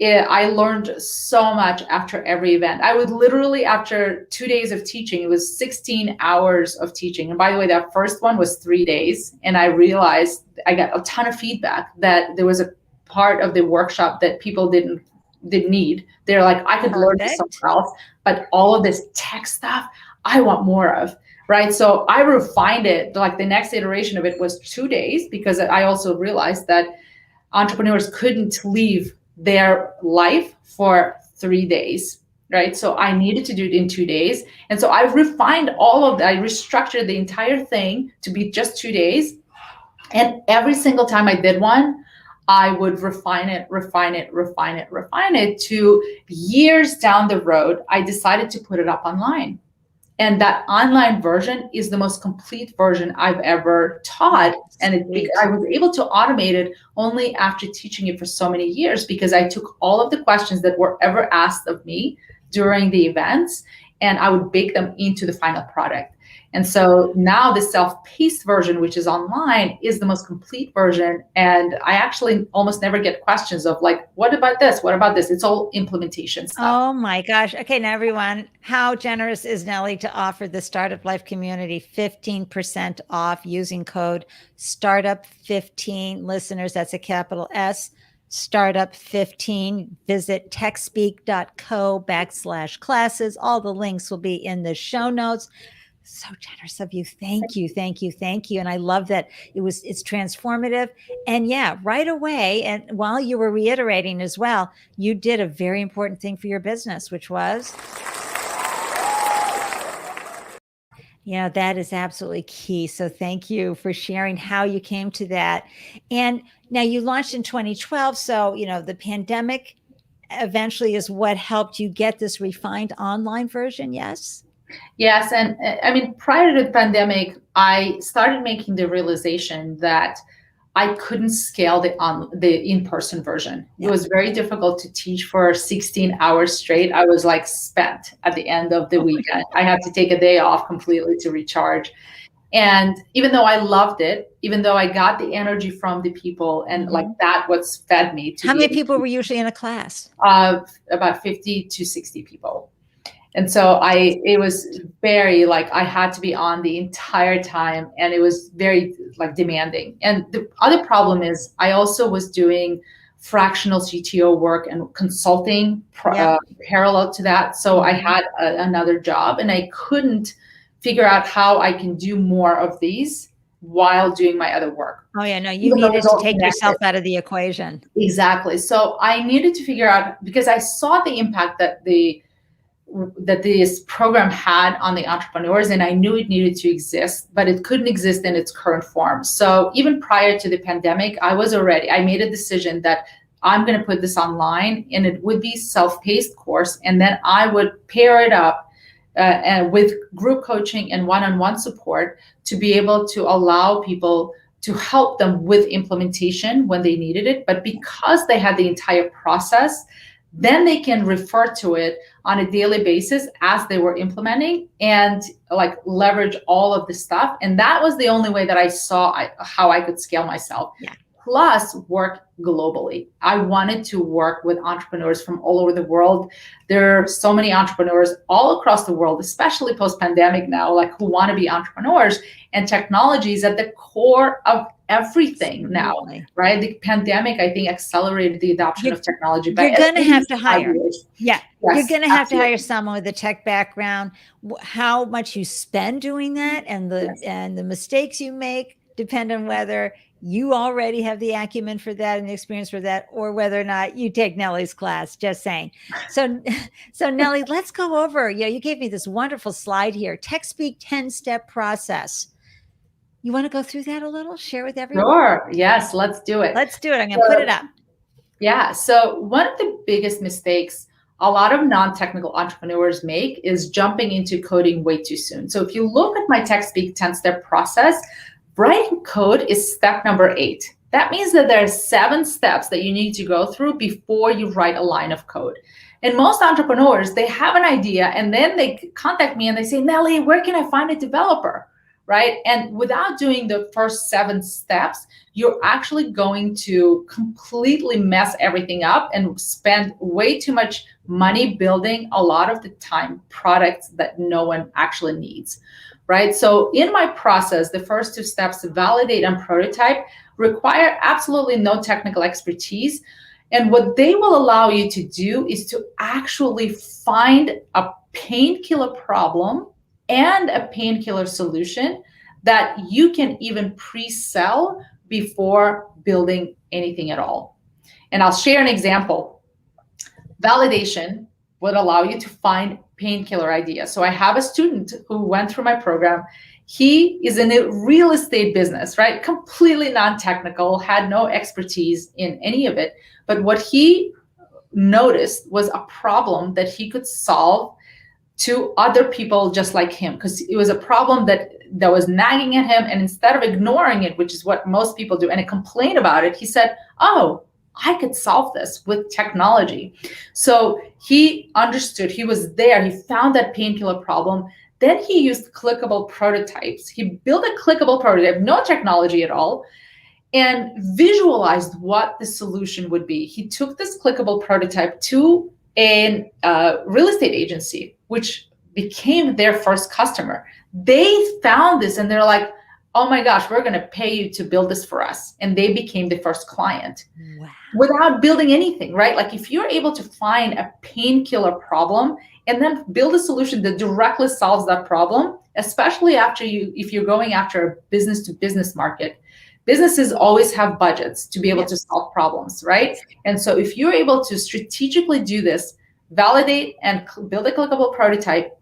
I learned so much after every event. I would literally, after 2 days of teaching, it was 16 hours of teaching. And by the way, that first one was 3 days. And I realized I got a ton of feedback that there was a part of the workshop that people didn't need. They're like, I could learn this somewhere else, but all of this tech stuff, I want more of, right? So I refined it. Like, the next iteration of it was 2 days, because I also realized that entrepreneurs couldn't leave their life for 3 days, right? So I needed to do it in 2 days. And so I refined all of that. I restructured the entire thing to be just 2 days. And every single time I did one, I would refine it to years down the road. I decided to put it up online. And that online version is the most complete version I've ever taught. And I was able to automate it only after teaching it for so many years, because I took all of the questions that were ever asked of me during the events, and I would bake them into the final product. And so now the self-paced version, which is online, is the most complete version. And I actually almost never get questions of like, what about this? What about this? It's all implementation stuff. Oh my gosh. Okay, now everyone, how generous is Nelly to offer the Startup Life community 15% off using code STARTUP15? Listeners, that's a capital S, Startup15. Visit techspeak.co/classes. All the links will be in the show notes. So generous of you. Thank you. Thank you. Thank you. And I love that it's transformative. And yeah, right away. And while you were reiterating as well, you did a very important thing for your business, which was, that is absolutely key. So thank you for sharing how you came to that. And now you launched in 2012. So, the pandemic eventually is what helped you get this refined online version. Yes. Yes. And I mean, prior to the pandemic, I started making the realization that I couldn't scale the in-person version. Yeah. It was very difficult to teach for 16 hours straight. I was like spent at the end of the weekend. I had to take a day off completely to recharge. And even though I loved it, even though I got the energy from the people, and like that was fed me to How be many able people to, were usually in a class? about 50 to 60 people. And so it was very like I had to be on the entire time, and it was very like demanding. And the other problem is I also was doing fractional CTO work and consulting Yep. parallel to that. So I had another job, and I couldn't figure out how I can do more of these while doing my other work. Oh yeah, no, you Even though it needed was to all take yourself connected. out of the equation. Exactly. So I needed to figure out, because I saw the impact that this program had on the entrepreneurs, and I knew it needed to exist, but it couldn't exist in its current form. So even prior to the pandemic, I made a decision that I'm going to put this online, and it would be self-paced course, and then I would pair it up and with group coaching and one-on-one support to be able to allow people to help them with implementation when they needed it. But because they had the entire process, then they can refer to it on a daily basis as they were implementing, and like leverage all of the stuff. And that was the only way that I saw how I could scale myself. Yeah. Plus work globally. I wanted to work with entrepreneurs from all over the world. There are so many entrepreneurs all across the world, especially post-pandemic now, like who want to be entrepreneurs, and technology is at the core of everything now, right? The pandemic, I think, accelerated the adoption of technology by you're going to have to 5 hire. years. Yeah. Yes, you're going to have absolutely. to hire someone with a tech background. How much you spend doing that and the mistakes you make depend on whether you already have the acumen for that and the experience for that, or whether or not you take Nelly's class. Just saying. So Nelly, let's go over. You gave me this wonderful slide here. TechSpeak 10-step process. You want to go through that a little? Share with everyone? Sure. Yes, let's do it. Let's do it. I'm going to put it up. Yeah. So one of the biggest mistakes a lot of non-technical entrepreneurs make is jumping into coding way too soon. So if you look at my TechSpeak 10-step process, writing code is step number 8. That means that there are 7 steps that you need to go through before you write a line of code. And most entrepreneurs, they have an idea, and then they contact me and they say, Nelly, where can I find a developer? Right? And without doing the first 7 steps, you're actually going to completely mess everything up and spend way too much money building a lot of the time products that no one actually needs. Right? So in my process, the first 2 steps, validate and prototype, require absolutely no technical expertise. And what they will allow you to do is to actually find a painkiller problem and a painkiller solution that you can even pre-sell before building anything at all. And I'll share an example. Validation would allow you to find painkiller ideas. So I have a student who went through my program. He is in a real estate business, right? Completely non-technical, had no expertise in any of it. But what he noticed was a problem that he could solve to other people just like him, because it was a problem that was nagging at him. And instead of ignoring it, which is what most people do, and complain about it, he said, oh, I could solve this with technology. So he understood, he was there, he found that painkiller problem. Then he used clickable prototypes. He built a clickable prototype, no technology at all, and visualized what the solution would be. He took this clickable prototype to a real estate agency, which became their first customer. They found this and they're like, oh my gosh, we're going to pay you to build this for us. And they became the first client. Wow. Without building anything, right? Like if you're able to find a painkiller problem and then build a solution that directly solves that problem, especially if you're going after a business to business market, businesses always have budgets to be able to solve problems, right? And so if you're able to strategically do this, validate and build a clickable prototype,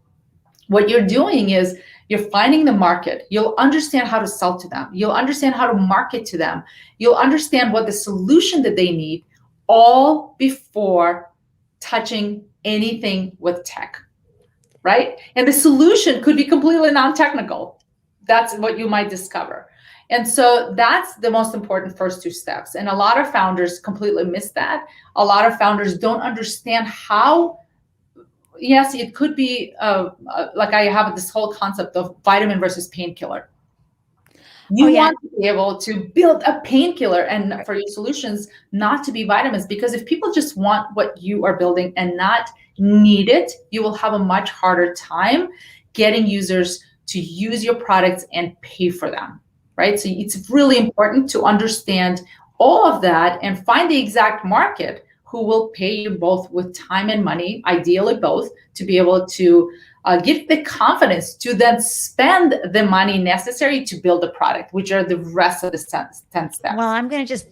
what you're doing is you're finding the market. You'll understand how to sell to them. You'll understand how to market to them. You'll understand what the solution that they need, all before touching anything with tech, right? And the solution could be completely non-technical. That's what you might discover. And so that's the most important first 2 steps. And a lot of founders completely miss that. A lot of founders don't understand how. Yes, it could be like I have this whole concept of vitamin versus painkiller. Oh, You yeah. want to be able to build a painkiller and for your solutions not to be vitamins, because if people just want what you are building and not need it, you will have a much harder time getting users to use your products and pay for them, right? So it's really important to understand all of that and find the exact market who will pay you both with time and money, ideally both, to be able to give the confidence to then spend the money necessary to build the product, which are the rest of the 10 Well, steps. I'm going to just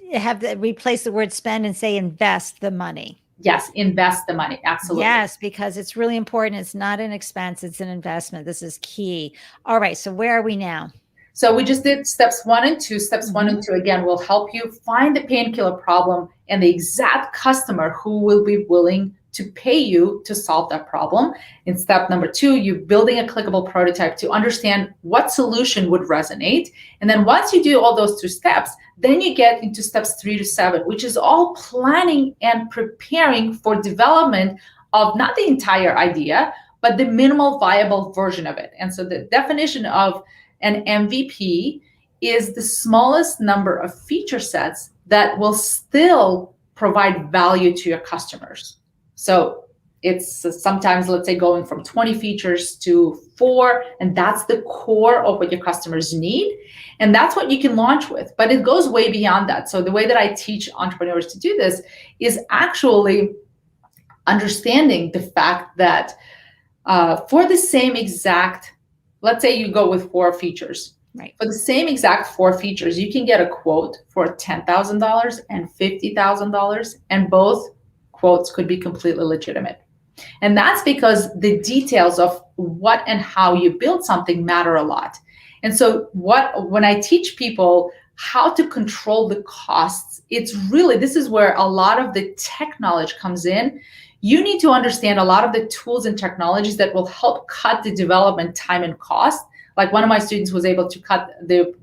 replace the word spend and say invest the money. Yes, invest the money. Absolutely. Yes, because it's really important. It's not an expense, it's an investment. This is key. All right. So where are we now? So we just did steps 1 and 2. Steps one Mhm. and two, again, will help you find the painkiller problem and the exact customer who will be willing to pay you to solve that problem. In step number 2, you're building a clickable prototype to understand what solution would resonate. And then once you do all those 2 steps, then you get into steps 3 to 7, which is all planning and preparing for development of not the entire idea, but the minimal viable version of it. And so the definition of an MVP is the smallest number of feature sets that will still provide value to your customers. So it's sometimes, let's say, going from 20 features to 4, and that's the core of what your customers need. And that's what you can launch with. But it goes way beyond that. So the way that I teach entrepreneurs to do this is actually understanding the fact that for the same exact, let's say you go with 4 features. Right. For the same exact 4 features, you can get a quote for $10,000 and $50,000, and both quotes could be completely legitimate. And that's because the details of what and how you build something matter a lot. And so when I teach people how to control the costs, it's really, this is where a lot of the tech knowledge comes in. You need to understand a lot of the tools and technologies that will help cut the development time and cost. Like one of my students was able to cut the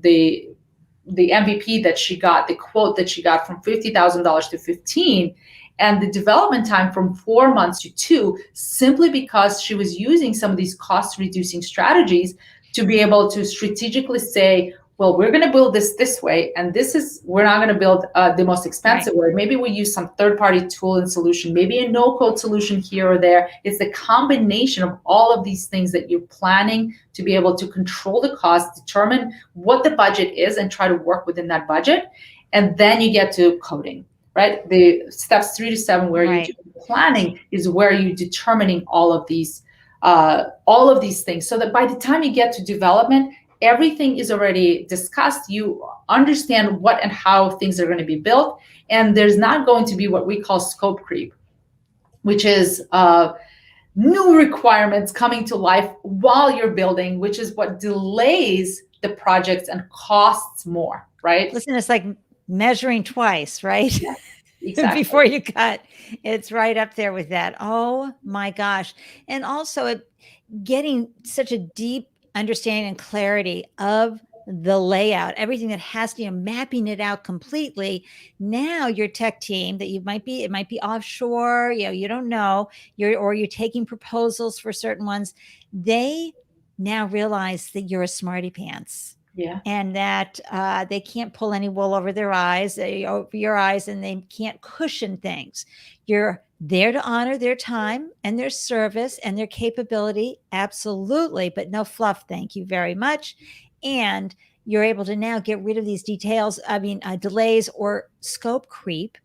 MVP that she got, the quote that she got, from $50,000 to 15, and the development time from 4 months to 2, simply because she was using some of these cost reducing strategies to be able to strategically say, well, we're going to build this way, and we're not going to build the most expensive way. Maybe we use some third-party tool and solution, maybe a no-code solution here or there. It's the combination of all of these things that you're planning to be able to control the cost, determine what the budget is, and try to work within that budget. And then you get to coding, right? The steps 3 to 7, where you do planning, is where you're determining all of these things, so that by the time you get to development, everything is already discussed. You understand what and how things are going to be built, and there's not going to be what we call scope creep, which is new requirements coming to life while you're building, which is what delays the projects and costs more, right? Listen, it's like measuring twice, right? Yeah, exactly. Before you cut. It's right up there with that. Oh my gosh. And also getting such a deep understanding and clarity of the layout, everything that has to, mapping it out completely. Now your tech team that it might be offshore, you don't know, you're taking proposals for certain ones. They now realize that you're a smarty pants. Yeah. And that they can't pull any wool over their eyes, over your eyes, and they can't cushion things. You're there to honor their time and their service and their capability, absolutely, but no fluff, thank you very much. And you're able to now get rid of these delays or scope creep,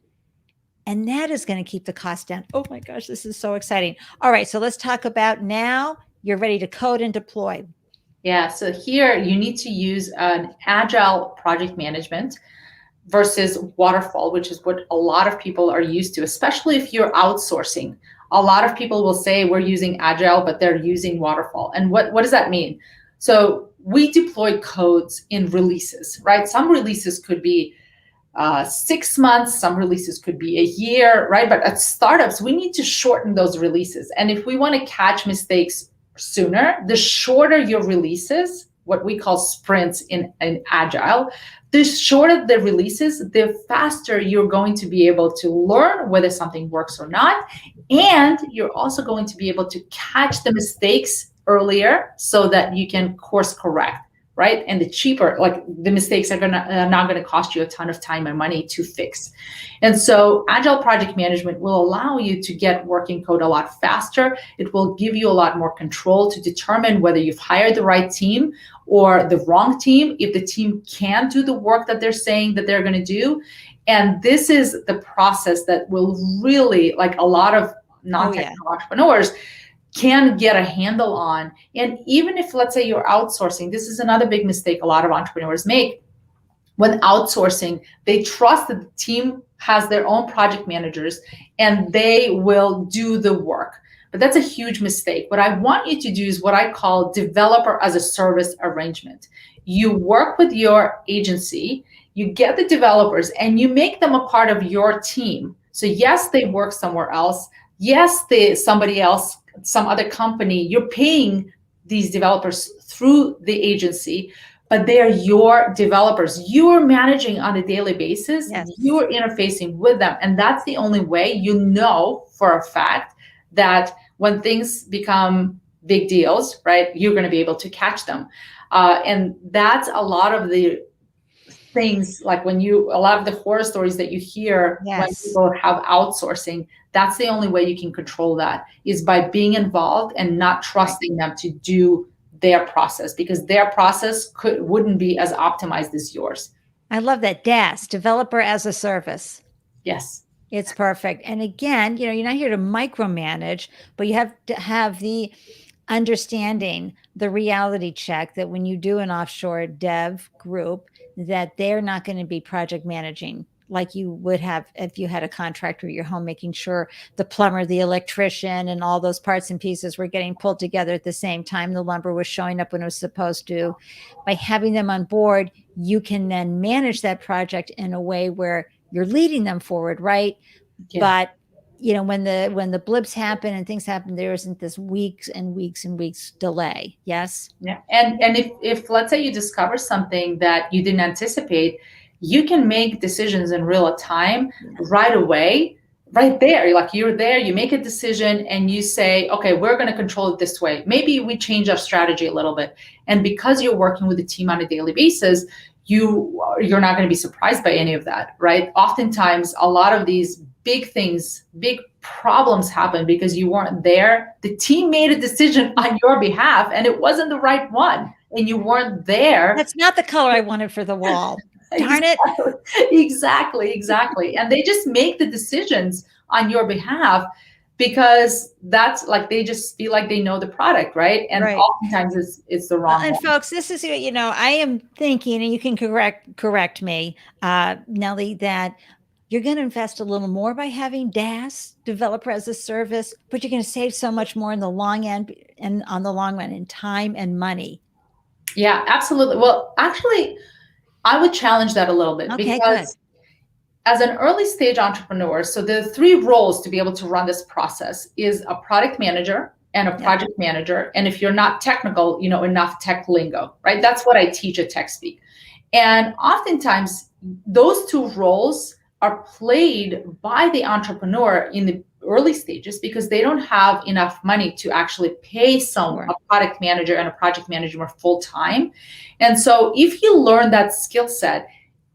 and that is going to keep the cost down. Oh my gosh, this is so exciting. All right, so let's talk about now you're ready to code and deploy. Yeah, so here you need to use an agile project management versus waterfall, which is what a lot of people are used to, especially if you're outsourcing. A lot of people will say we're using agile, but they're using waterfall. And what does that mean? So we deploy codes in releases, right? Some releases could be 6 months, some releases could be a year, right? But at startups, we need to shorten those releases. And if we want to catch mistakes sooner, the shorter your releases, what we call sprints in agile, the shorter the releases, the faster you're going to be able to learn whether something works or not. And you're also going to be able to catch the mistakes earlier so that you can course correct, right? And the cheaper, like the mistakes are not gonna cost you a ton of time and money to fix. And so agile project management will allow you to get working code a lot faster. It will give you a lot more control to determine whether you've hired the right team or the wrong team, if the team can do the work that they're saying that they're going to do. And this is the process that will really, like a lot of non-technical entrepreneurs can get a handle on. And even if, let's say, you're outsourcing, this is another big mistake a lot of entrepreneurs make. When outsourcing, they trust that the team has their own project managers and they will do the work. But that's a huge mistake. What I want you to do is what I call developer as a service arrangement. You work with your agency, you get the developers, and you make them a part of your team. So yes, they work somewhere else. Yes, somebody else, some other company, you're paying these developers through the agency, but they are your developers. You're managing on a daily basis. Yes. You're interfacing with them. And that's the only way you know for a fact that when things become big deals, right, you're going to be able to catch them. And that's a lot of the things, like a lot of the horror stories that you hear when people have outsourcing, that's the only way you can control that, is by being involved and not trusting them to do their process, because their process wouldn't be as optimized as yours. I love that. DaaS, developer as a service. Yes. It's perfect. And again, you're not here to micromanage, but you have to have the understanding, the reality check that when you do an offshore dev group, that they're not going to be project managing like you would have if you had a contractor at your home, making sure the plumber, the electrician, and all those parts and pieces were getting pulled together at the same time. The lumber was showing up when it was supposed to. By having them on board, you can then manage that project in a way where you're leading them forward, right? Yeah. But when the blips happen and things happen, there isn't this weeks and weeks and weeks delay. Yes. Yeah. And if let's say you discover something that you didn't anticipate, you can make decisions in real time right away, right there. You're there, you make a decision and you say, okay, we're going to control it this way. Maybe we change our strategy a little bit. And because you're working with the team on a daily basis, you're not going to be surprised by any of that, right? Oftentimes, a lot of these big things, big problems happen because you weren't there. The team made a decision on your behalf and it wasn't the right one. And you weren't there. That's not the color I wanted for the wall. Darn it. Exactly. And they just make the decisions on your behalf because that's they just feel like they know the product, right? And oftentimes it's the wrong one. And folks, this is, I am thinking, and you can correct me, Nelly, that you're going to invest a little more by having DaaS, developer as a service, but you're going to save so much more in the long end and on the long run in time and money. Yeah, absolutely. Well, actually, I would challenge that a little bit because as an early stage entrepreneur, so the 3 roles to be able to run this process is a product manager and a project manager. And if you're not technical, enough tech lingo, right? That's what I teach at TechSpeak. And oftentimes those 2 roles are played by the entrepreneur in the early stages because they don't have enough money to actually pay a product manager and a project manager full time. And so if you learn that skill set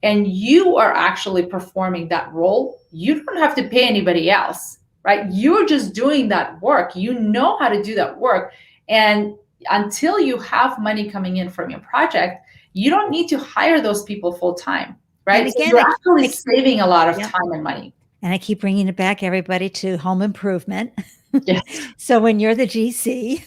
and you are actually performing that role, you don't have to pay anybody else, right? You're just doing that work. You know how to do that work. And until you have money coming in from your project, you don't need to hire those people full time, right? And again, so you're actually saving a lot of time and money. And I keep bringing it back, everybody, to home improvement. Yes. So when you're the GC,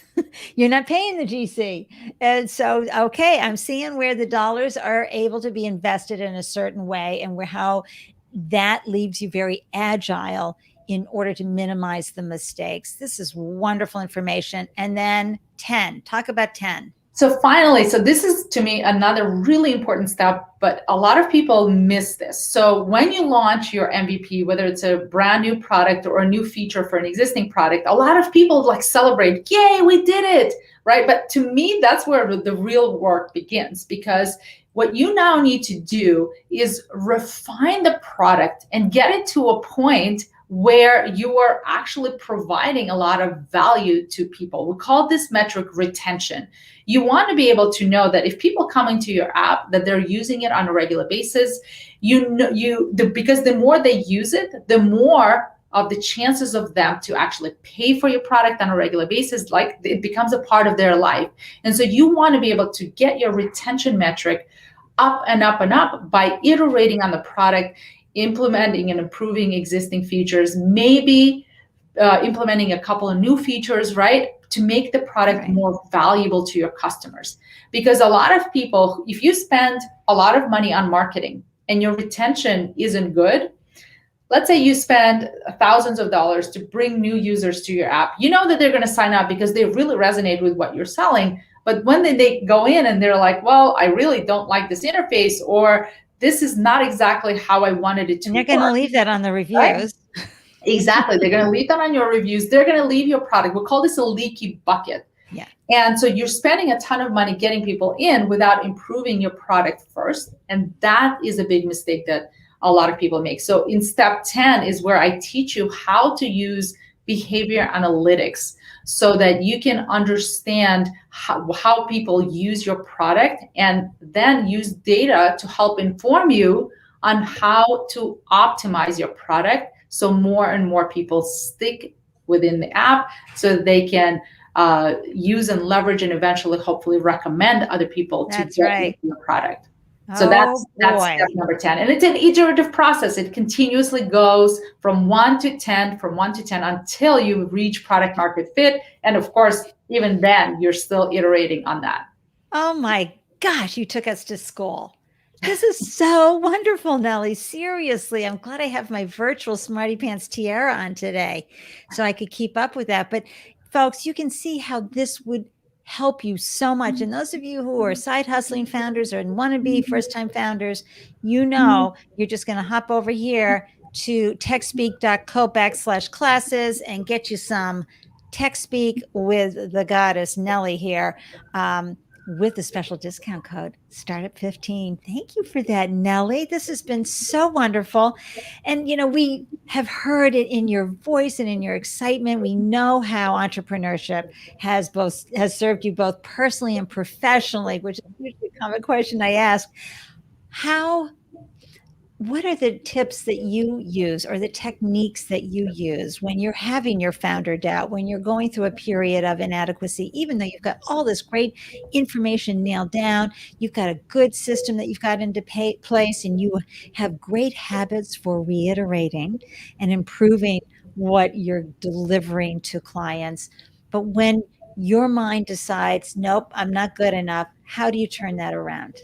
you're not paying the GC. And so, okay, I'm seeing where the dollars are able to be invested in a certain way and how that leaves you very agile in order to minimize the mistakes. This is wonderful information. And then 10, talk about 10. So finally, this is to me another really important step, but a lot of people miss this. So when you launch your MVP, whether it's a brand new product or a new feature for an existing product, a lot of people celebrate, yay, we did it, right? But to me, that's where the real work begins, because what you now need to do is refine the product and get it to a point where you are actually providing a lot of value to people. We call this metric retention. You want to be able to know that if people come into your app, that they're using it on a regular basis. Because the more they use it, the more of the chances of them to actually pay for your product on a regular basis, like it becomes a part of their life. And so you want to be able to get your retention metric up and up and up by iterating on the product, implementing and improving existing features, maybe implementing a couple of new features, right? To make the product more valuable to your customers. Because a lot of people, if you spend a lot of money on marketing and your retention isn't good, let's say you spend thousands of dollars to bring new users to your app, you know that they're going to sign up because they really resonate with what you're selling. But when they go in and they're like, well, I really don't like this interface, or this is not exactly how I wanted it to work. And they're going to leave that on the reviews. Right? Exactly. They're going to leave that on your reviews. They're going to leave your product. We call this a leaky bucket. Yeah. And so you're spending a ton of money getting people in without improving your product first. And that is a big mistake that a lot of people make. So in step 10 is where I teach you how to use behavior analytics so that you can understand how people use your product, and then use data to help inform you on how to optimize your product so more and more people stick within the app, so that they can use and leverage and eventually hopefully recommend other people to get into your product. So that's step number 10. And it's an iterative process. It continuously goes from 1 to 10, until you reach product market fit. And of course, even then, you're still iterating on that. Oh my gosh, you took us to school. This is so wonderful, Nelly. Seriously, I'm glad I have my virtual Smarty Pants tiara on today so I could keep up with that. But folks, you can see how this would help you so much. And those of you who are side hustling founders or want to be first-time founders, you know, you're just going to hop over here to techspeak.co/classes and get you some TechSpeak with the goddess Nelly here. With the special discount code STARTUP15. Thank you for that, Nelly. This has been so wonderful. And, you know, we have heard it in your voice and in your excitement. We know how entrepreneurship has served you both personally and professionally, which is usually a common question I ask. What are the tips that you use or the techniques that you use when you're having your founder doubt, when you're going through a period of inadequacy, even though you've got all this great information nailed down, you've got a good system that you've got into place, and you have great habits for reiterating and improving what you're delivering to clients. But when your mind decides, nope, I'm not good enough, how do you turn that around?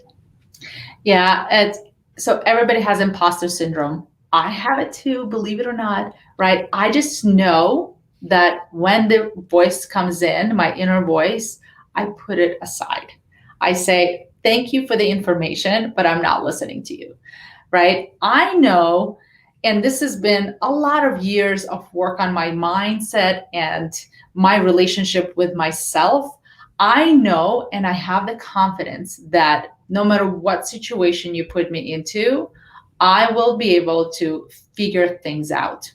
Yeah, so everybody has imposter syndrome. I have it too, believe it or not, right? I just know that when the voice comes in, my inner voice, I put it aside. I say, thank you for the information, but I'm not listening to you, right? I know, and this has been a lot of years of work on my mindset and my relationship with myself. I know, and I have the confidence that no matter what situation you put me into, I will be able to figure things out.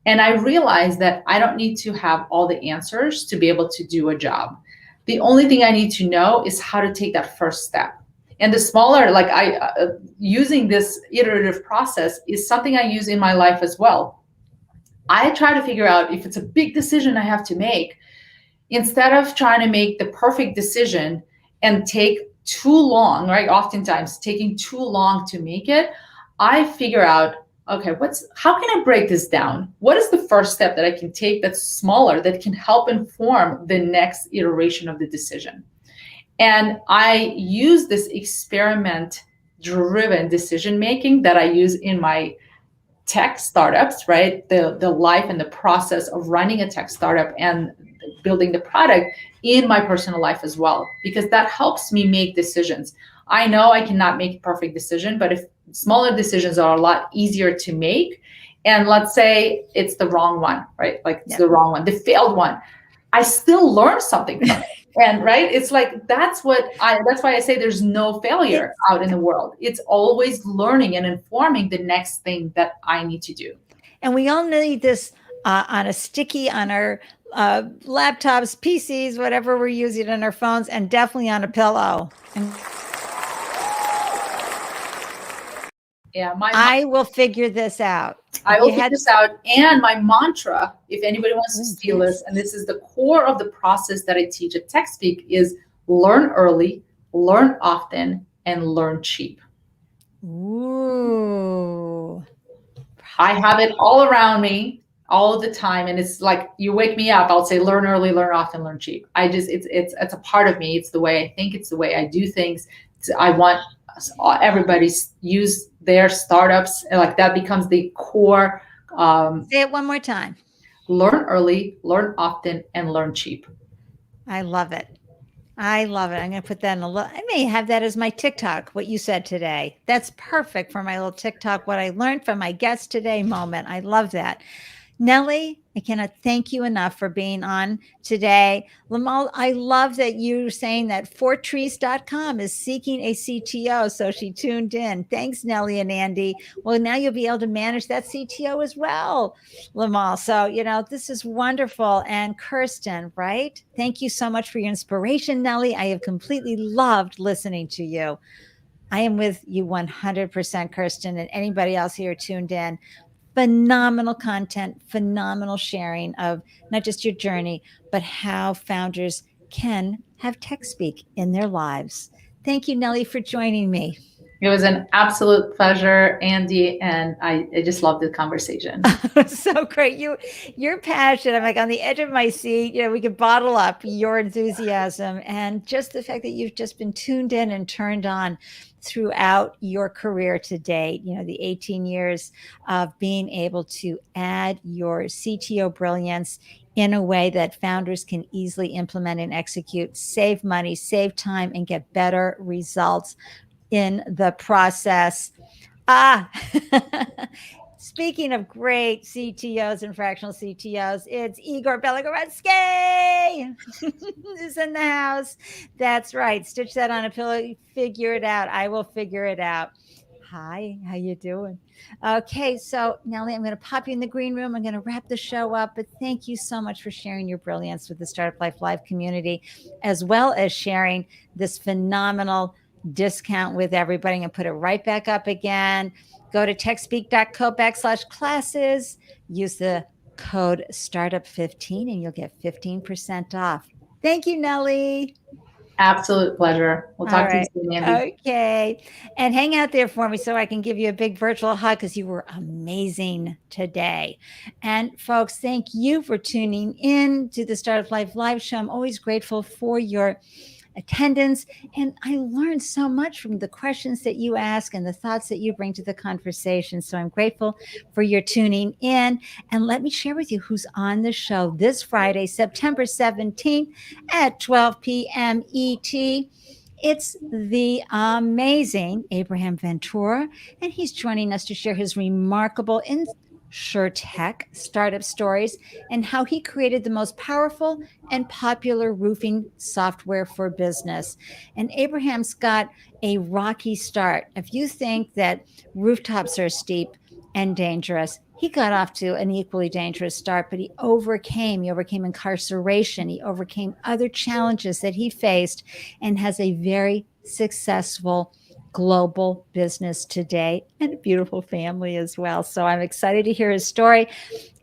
And I realize that I don't need to have all the answers to be able to do a job. The only thing I need to know is how to take that first step. And the smaller, using this iterative process is something I use in my life as well. I try to figure out if it's a big decision I have to make, instead of trying to make the perfect decision and take too long, right? Oftentimes taking too long to make it, I figure out, okay, how can I break this down? What is the first step that I can take that's smaller, that can help inform the next iteration of the decision? And I use this experiment-driven decision-making that I use in my tech startups, right? The life and the process of running a tech startup and building the product in my personal life as well, because that helps me make decisions. I know I cannot make a perfect decision, but if smaller decisions are a lot easier to make, and let's say it's the wrong one, right? Like it's the wrong one, the failed one, I still learn something from it. And right, it's like, that's why I say there's no failure out in the world. It's always learning and informing the next thing that I need to do. And we all need this on a sticky on our laptops, PCs, whatever we're using on our phones, and definitely on a pillow. And Yeah, I will figure this out. I Have will you figure had? this out. And my mantra, if anybody wants to Oh, steal this, yes. and this is the core of the process that I teach at TechSpeak, is learn early, learn often, and learn cheap. Ooh. I have it all around me all the time, and it's like you wake me up. I'll say, learn early, learn often, learn cheap. I just it's a part of me. It's the way I think. It's the way I do things. I want everybody use their startups, and like that becomes the core. Say it one more time. Learn early, learn often, and learn cheap. I love it. I love it. I'm going to put that in a little, I may have that as my TikTok, what you said today. That's perfect for my little TikTok, what I learned from my guest today moment. I love that. Nelly, I cannot thank you enough for being on today. Lamal, I love that you're saying that fortrees.com is seeking a CTO. So she tuned in. Thanks, Nelly and Andy. Well, now you'll be able to manage that CTO as well, Lamal. So, this is wonderful. And Kirsten, right? Thank you so much for your inspiration, Nelly. I have completely loved listening to you. I am with you 100%, Kirsten, and anybody else here tuned in. Phenomenal content, phenomenal sharing of not just your journey, but how founders can have tech speak in their lives. Thank you, Nelly, for joining me. It was an absolute pleasure, Andy, and I just loved the conversation. So great. You're passionate. I'm like on the edge of my seat. We could bottle up your enthusiasm and just the fact that you've just been tuned in and turned on throughout your career to date, the 18 years of being able to add your CTO brilliance in a way that founders can easily implement and execute, save money, save time, and get better results in the process. Ah, speaking of great CTOs and fractional CTOs, it's Igor Belogoretsky is in the house. That's right. Stitch that on a pillow. Figure it out. I will figure it out. Hi, how you doing? Okay, so Nelly, I'm going to pop you in the green room. I'm going to wrap the show up, but thank you so much for sharing your brilliance with the Startup Life Live community, as well as sharing this phenomenal discount with everybody. I'm going to put it right back up again. Go to techspeak.co/classes. Use the code startup15 and you'll get 15% off. Thank you, Nelly. Absolute pleasure. We'll All talk to you right. soon, Andy. Okay. And hang out there for me so I can give you a big virtual hug because you were amazing today. And folks, thank you for tuning in to the Startup Life Live show. I'm always grateful for your attendance. And I learned so much from the questions that you ask and the thoughts that you bring to the conversation. So I'm grateful for your tuning in. And let me share with you who's on the show this Friday, September 17th at 12 p.m. ET. It's the amazing Abraham Ventura, and he's joining us to share his remarkable InsurTech startup stories and how he created the most powerful and popular roofing software for business. And Abraham's got a rocky start. If you think that rooftops are steep and dangerous, he got off to an equally dangerous start, but he overcame incarceration. He overcame other challenges that he faced and has a very successful global business today and a beautiful family as well. So I'm excited to hear his story.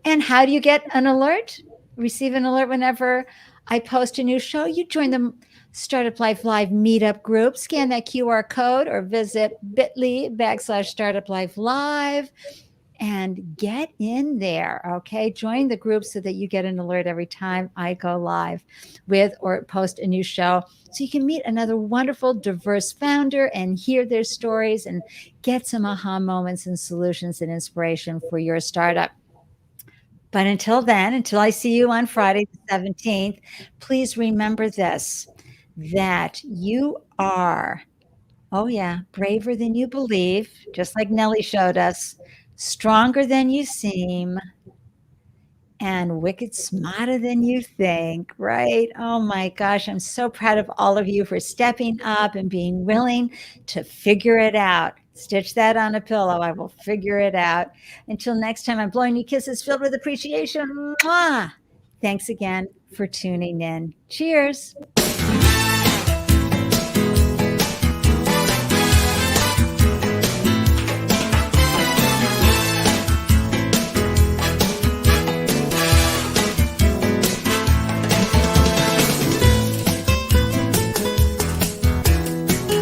And how do you get an alert? Receive an alert whenever I post a new show. You join the Startup Life Live meetup group, scan that QR code or visit bit.ly/Startup Life Live and get in there. Okay. Join the group so that you get an alert every time I go live with or post a new show. So you can meet another wonderful, diverse founder and hear their stories and get some aha moments and solutions and inspiration for your startup. But until then, until I see you on Friday the 17th, please remember this, that you are, oh yeah, braver than you believe, just like Nelly showed us, stronger than you seem, and wicked smarter than you think, right? Oh my gosh, I'm so proud of all of you for stepping up and being willing to figure it out. Stitch that on a pillow. I will figure it out. Until next time, I'm blowing you kisses filled with appreciation. Mwah! Thanks again for tuning in. Cheers.